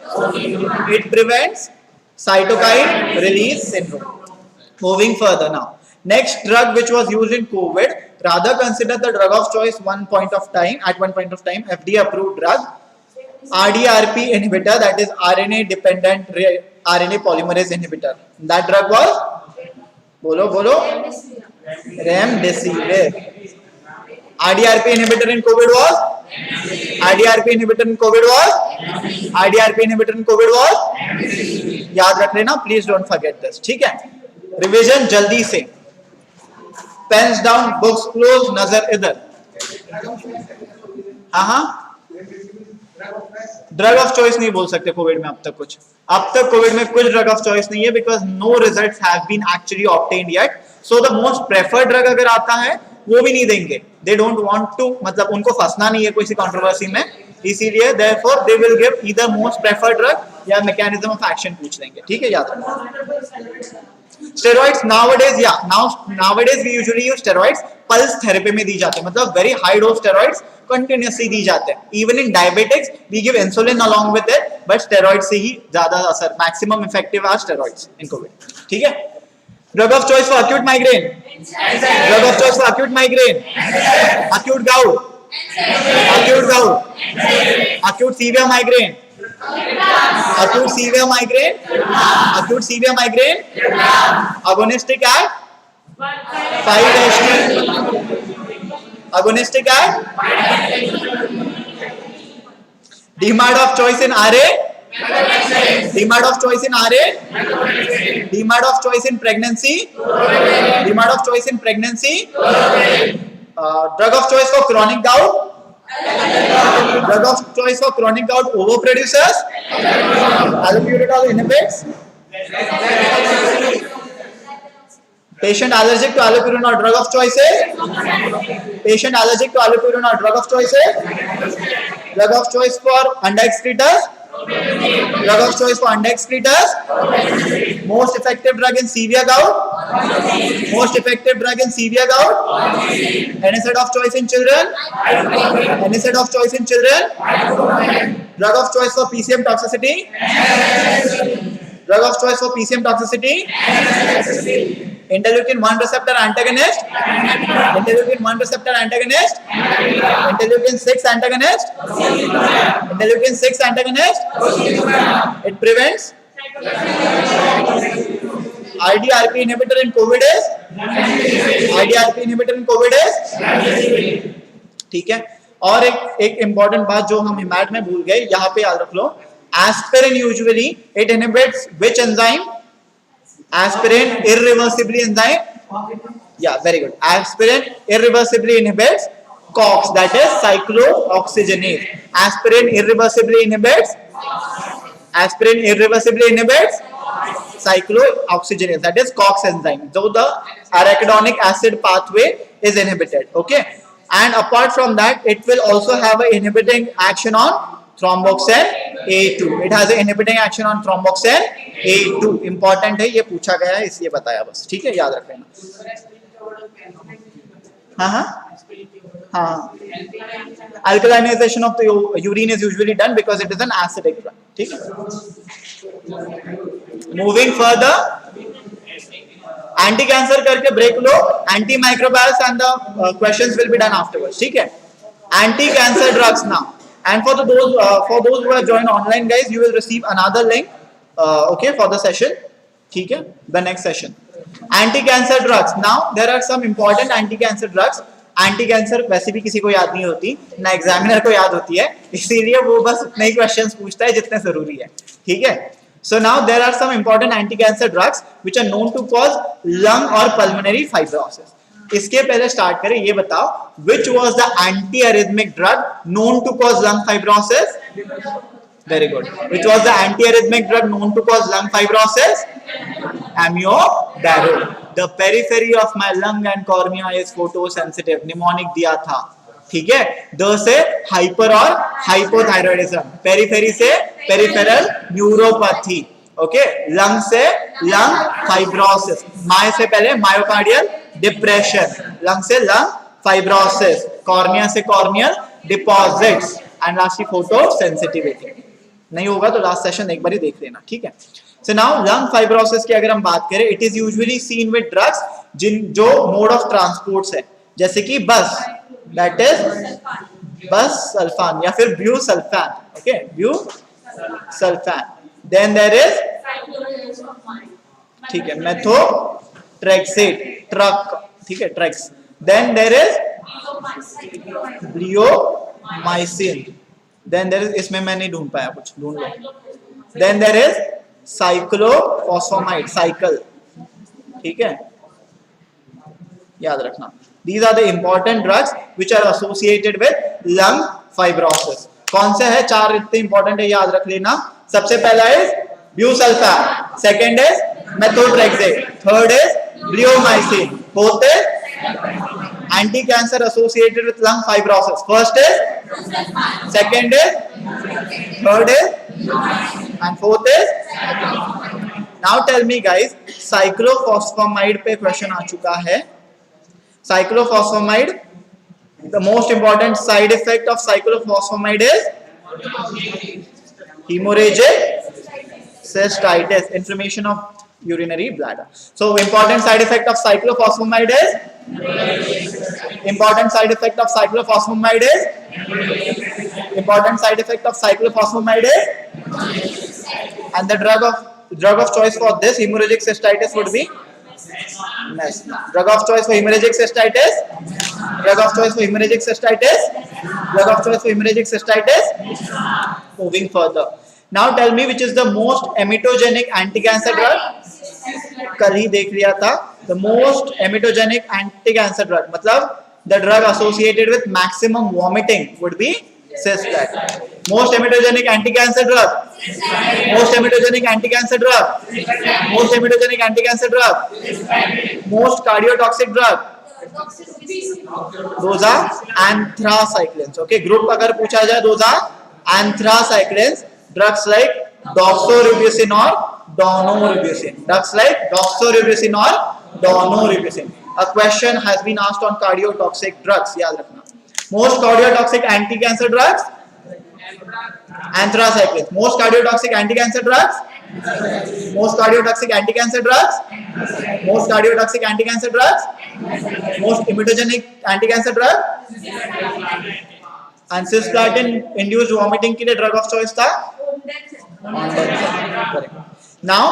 It prevents cytokine release syndrome. Moving further now. Next drug which was used in COVID, rather considered the drug of choice at one point of time, FDA approved drug, RDRP inhibitor, that is RNA dependent RNA polymerase inhibitor. That drug was, bolo, remdesivir. RDRP inhibitor in COVID was? RDRP inhibitor in COVID was? RDRP inhibitor in COVID was? याद रख लेना. Please don't forget this. ठीक है. Revision जल्दी से. Pens down, books closed, नजर इधर. हाँ. ड्रग ऑफ चॉइस नहीं बोल सकते कोविड में अब तक कोविड में कुछ ड्रग ऑफ चॉइस नहीं है, because no results have been actually obtained yet. So the most preferred drug अगर आता है वो भी नहीं देंगे. दे डोंट वांट टू, मतलब उनको फंसना नहीं है कोई सी कंट्रोवर्सी में, इसीलिए therefore they will give either most preferred drug या मैकेनिज्म ऑफ एक्शन पूछ लेंगे. ठीक है, याद रखना. Steroids nowadays, nowadays we usually use steroids pulse therapy में दी जाते हैं, मतलब very high dose steroids continuously दी जाते हैं. Even in diabetics we give insulin along with it, but steroids से ही ज्यादा असर, maximum effective are steroids in COVID. ठीक है. Drug of choice for acute migraine. Drug of choice for acute migraine. Acute gout. Acute gout. Acute severe migraine. Acute severe migraine. Acute severe migraine. Agonistic at 5-HT. Agonistic at DMARD of choice in RA. DMARD of choice in RA. DMARD of choice in pregnancy. DMARD of choice in pregnancy. Drug of choice for chronic gout. Drug of choice for chronic gout overproducers. Allopurinol inhibits. Patient allergic to allopurinol, drug of choices. Patient allergic to allopurinol, drug of choices. Drug of choice for under-excretors. Drug of choice for under-excretors. Most effective drug in severe gout. Most effective drug in severe gout. NSAID of choice in children. NSAID of choice in children. Drug of choice for PCM toxicity. Drug of choice for PCM toxicity. Interleukin 1 receptor antagonist. Interleukin 1 receptor antagonist. Interleukin 6 antagonist. Interleukin 6 antagonist. It prevents. IDRP inhibitor in COVID is. IDRP inhibitor in COVID is. ठीक है. और एक important बात जो हम हिमैट में भूल गए, यहाँ पे याद रख लो. Aspirin usually it inhibits which enzyme? Aspirin irreversibly enzyme. Yeah, very good. Aspirin irreversibly inhibits COX, that is cyclooxygenase. Aspirin irreversibly inhibits. Aspirin irreversibly inhibits cyclooxygenase, that is COX enzyme. So the arachidonic acid pathway is inhibited. Okay, and apart from that, it will also have an inhibiting action on thromboxane A2. It has an inhibiting action on thromboxane A2. Important है, ये पूछा गया है इसलिए बताया बस. ठीक है, याद रख लेना. हाँ. Alkalinization of the urine is usually done because it is an acidic drug. ठीक है. Moving further, anti-cancer करके break low. Antimicrobials and the questions will be done afterwards. ठीक है. Anti-cancer drugs now. And for those who have joined online, guys, you will receive another link, okay, for the session. ठीक है, the next session. Anti-cancer drugs. Now there are some important anti-cancer drugs. Anti-cancer वैसे भी किसी को याद नहीं होती, ना एग्जामिनर को याद होती है, इसीलिए वो बस उतने ही क्वेश्चंस पूछता है जितने जरूरी है. ठीक है. So now there are some important anti-cancer drugs which are known to cause lung or pulmonary fibrosis. इसके पहले स्टार्ट करें, ये बताओ which was the anti-arrhythmic drug known to cause lung fibrosis? Very good. Which was the anti-arrhythmic drug known to cause lung fibrosis? Amiodarone. The periphery of my lung and cornea is photosensitive. Mnemonic दिया था. ठीक है. The से hyper और hypothyroidism. Periphery से peripheral neuropathy. Okay. Lung से lung fibrosis. My से पहले मायोकार्डियल डिप्रेशन. लंग से लंग फाइब्रोसिस. कॉर्निया से corneal deposits. And lastly photo sensitivity. नहीं होगा तो लास्ट सेशन एक बार ही देख लेना. ठीक है. सो नाउ लंग फाइब्रोसिस की अगर हम बात करें, it is usually seen with drugs जो मोड ऑफ ट्रांसपोर्ट्स है, जैसे कि बस, दैट इज बस सल्फान या फिर busulfan. Okay, busulfan. Then there is, ठीक है, मेथोट्रेक्सेट, ट्रक. ठीक है, trucks. Then there is bleomycin. Then there is, इसमें मैं नहीं ढूंढ पाया, कुछ ढूंढ लो. Then there is cyclophosphamide, cycle. ठीक है, याद रखना. These are the important drugs which are associated with lung fibrosis. कौन से है? 4 इतने इंपॉर्टेंट है, याद रख लेना. सबसे पहला is busulfan, second is methotrexate, third is bleomycin, fourth is anti cancer associated with lung fibrosis. First is, second is, third is and fourth is. Now tell me guys, cyclophosphamide पे question आ चुका है. Cyclophosphamide, the most important side effect of cyclophosphamide is hemorrhagic cystitis, inflammation of urinary bladder. So important side effect of cyclophosphamide is, important side effect of cyclophosphamide is, important side effect of cyclophosphamide is, and the drug of choice for this hemorrhagic cystitis would be drug of choice for hemorrhagic cystitis, drug of choice for hemorrhagic cystitis, drug of choice for hemorrhagic cystitis. Moving further, now tell me which is the most emetogenic anti-cancer drug. कल ही देख लिया था. The most emetogenic anti-cancer drug, मतलब the drug associated with maximum vomiting would be cisplatin. Most emetogenic anti-cancer drug, most emetogenic anti-cancer drug, most emetogenic anti-cancer drug, most cardiotoxic drug, those are anthracyclines. Okay, group अगर पूछा जाए, those are anthracyclines. Drugs like doxorubicin or daunorubicin, drugs like doxorubicin or daunorubicin. A question has been asked on cardiotoxic drugs, याद रखना. Most cardiotoxic anti-cancer drugs, anthracyclines. Most cardiotoxic anti-cancer drugs, most cardiotoxic anti-cancer drugs, most cardiotoxic anti-cancer drugs, most emetogenic anti-cancer drug, and cisplatin induced vomiting के लिए drug of choice था Now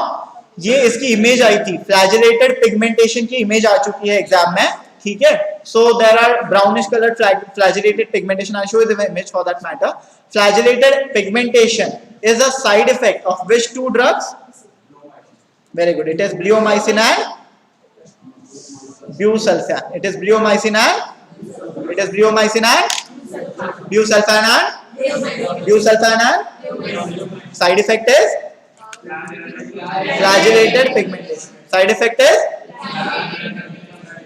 ये इसकी image I थी, flagellated pigmentation की image आ चुकी है exam में. ठीक है, so there are brownish colored flagellated pigmentation. I'll show you the image for that matter. Flagellated pigmentation is a side effect of which two drugs? Very good, it is bleomycin and busulfan. It is bleomycin and, it is bleomycin and busulfan and busulfan and side effect is flagellated pigmentation. Side effect is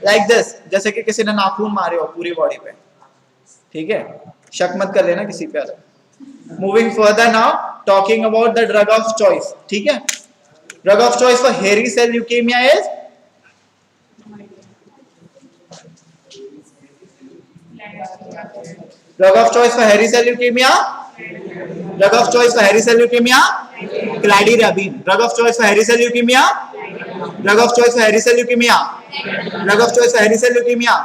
like this, जैसे कि किसी ने नाखून मारे हो पूरी body पे. ठीक है, शक मत कर लेना किसी पे. Moving further now, talking about the drug of choice. ठीक है, drug of choice for hairy cell leukaemia is drug of choice for hairy cell leukaemia, drug of choice for hairy cell leukaemia cladribine. Drug of choice for hairy cell leukaemia, drug of choice for hairy cell leukaemia, drug of choice for hairy cell leukemia,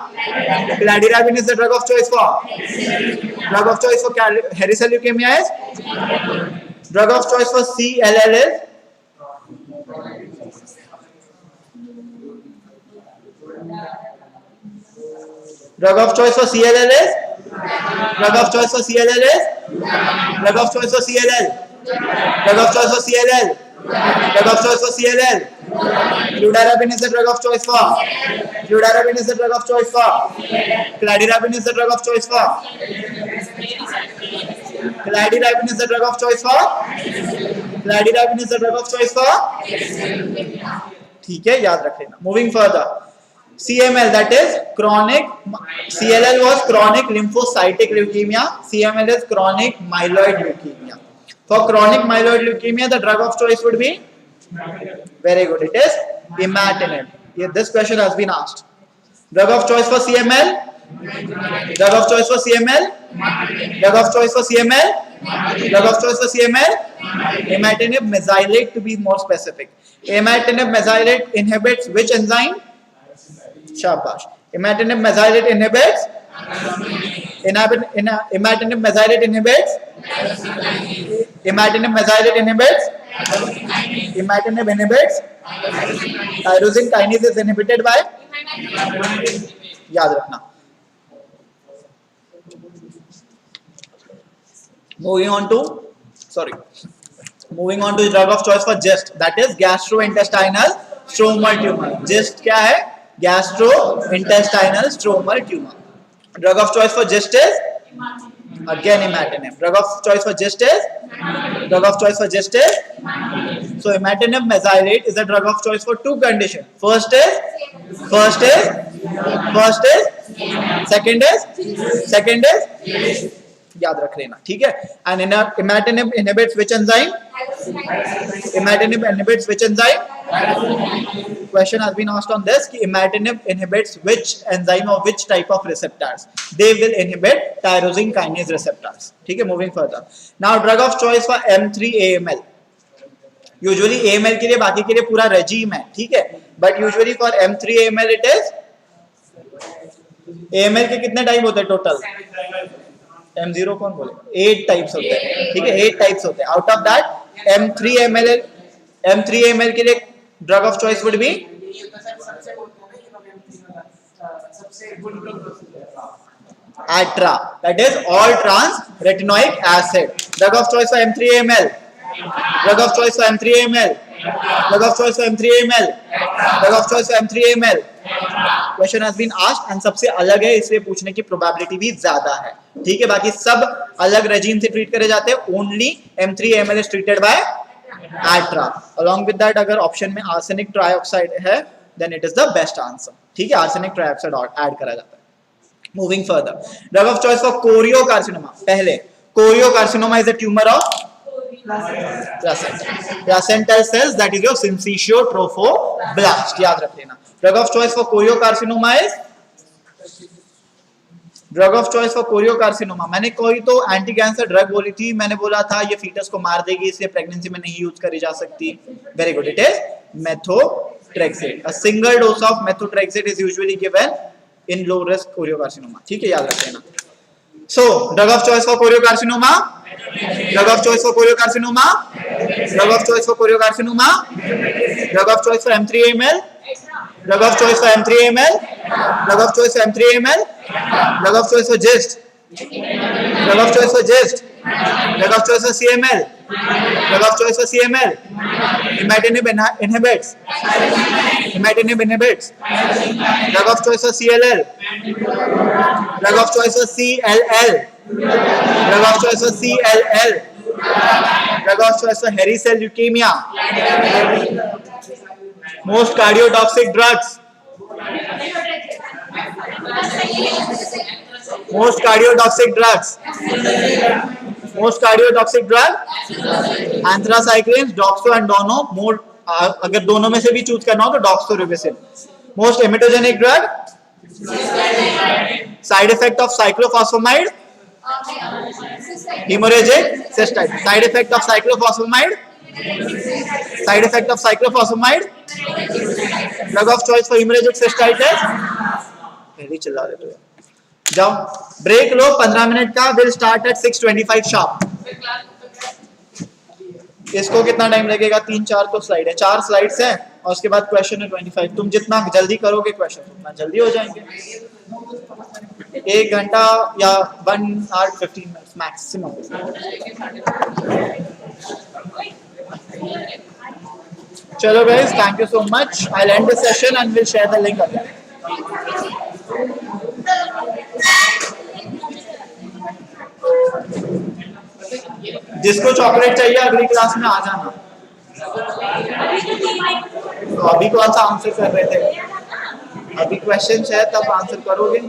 cladirabin is the drug of choice for, drug of choice for hairy cell leukemia is, drug of choice for CLL is, drug of choice for CLL is, drug of choice for CLL is, drug of choice for CLL, drug of choice for CLL, drug of choice for CLL. Fludarabin is the drug of choice for, fludarabin is the drug of choice for, cladirabin is the drug of choice for, cladirabin is the drug of choice for, cladirabin is the drug of choice for. ठीक है, याद रख लेना. Moving further, CML, that is chronic, CLL was chronic lymphocytic leukemia, CML is chronic myeloid leukemia. For chronic myeloid leukemia, the drug of choice would be, very good, it is imatinib. This question has been asked. Drug of choice for CML, drug of choice for CML, drug of choice for CML, drug of choice for CML, imatinib mesylate to be more specific. Imatinib mesylate inhibits which enzyme? Shabash. Imatinib mesylate inhibits, imatinib mesylate inhibits, imatinib mesylate inhibits, imatinib inhibits, tyrosine kinase is inhibited by, याद रखना. Moving on to drug of choice for GIST, that is gastrointestinal stromal tumor. GIST क्या है? Gastrointestinal stromal tumor. Drug of choice for GIST is Again imatinib. Drug of choice for GIST is? Drug of choice for GIST is? So imatinib mesylate is a drug of choice for two conditions. First is? Second is? याद रख लेना, ठीक है. And imatinib inhibits which enzyme? Imatinib inhibits which enzyme? Question has been asked on this कि imatinib inhibits which enzyme or which type of receptors? They will inhibit tyrosine kinase receptors. ठीक है. Moving further. Now drug of choice for M3 AML. Usually AML के लिए बाकी के लिए पूरा regime है, ठीक है. But usually for M3 AML it is AML के कितने टाइप होते हैं टोटल? M0 कौन बोलेगा? 8 टाइप्स होते हैं, ठीक है. 8 टाइप्स होते हैं. Out of that M3 AML के लिए drug of choice would be Atra, that is all trans retinoic acid. Drug of choice for M3 AML. Drug of choice for M3 AML. Drug of choice for M3 AML. Drug of choice for M3 AML. Question has been asked and सबसे अलग है, इसलिए पूछने की probability भी ज्यादा है, ठीक है. बाकी सब अलग रेजिम से ट्रीट करे जाते हैं. Only M3 AML is treated by Atra. Along with that, अगर ऑप्शन में आर्सेनिक ट्राइऑक्साइड है, then it is the best answer, ठीक है. आर्सेनिक ट्राइऑक्साइड ऐड करा जाता है. Moving further, drug of choice for choriocarcinoma. पहले choriocarcinoma is a tumor of placental cells, that is your syncytial trophoblast. याद रख लेना. Drug of choice for choriocarcinoma is मैंने कोई तो एंटी कैंसर ड्रग बोली थी. मैंने बोला था ये फीटस को मार देगी, इसलिए प्रेगनेंसी में नहीं यूज करी जा सकती. Very good. It is methotrexate. A single dose of methotrexate is usually given in low risk choriocarcinoma, ठीक है. याद रख लेना. So drug of choice for choriocarcinoma. Drug of choice for choriocarcinoma. Drug of choice for choriocarcinoma. Drug of choice for M3 AML. Drug of choice for M3 AML. Drug of choice for M3 AML. Drug of choice for GIST. Drug of choice for GIST. Drug of choice for CML. Drug of choice for CML. Imatinib inhibits. Imatinib inhibits. Drug of choice for CLL. Drug of choice for CLL. Drug of choice for CLL. Drug of choice for hairy cell leukemia. Most cardiotoxic drugs. Most cardiotoxic drugs. Most cardiotoxic drug. Anthracyclines, doxo and dono. More अगर दोनों में से भी choose करना हो तो doxorubicin. Most emetogenic drug. Side effect of cyclophosphamide. Hemorrhagic cystitis. Side effect of cyclophosphamide. Side effect of cyclophosphamide. Drug of choice for hemorrhagic cystitis. पहले चिल्ला रहे तो जाओ. ब्रेक लो 15 मिनट का. Will start at 6:25 sharp. इसको कितना टाइम लगेगा? 3-4 तो स्लाइड है, 4 स्लाइड्स हैं और उसके बाद क्वेश्चन है 25. तुम जितना जल्दी करोगे क्वेश्चन उतना जल्दी हो जाएंगे. 1 घंटा या 1 hour 15 minutes मैक्सिमम. चलो guys, thank you so much. I will and the session and will share the link again. जिसको चॉकलेट चाहिए अगली क्लास में आ जाना. तो अभी कौन सा आंसर कर रहे थे? अभी क्वेश्चन है तब आंसर करोगे.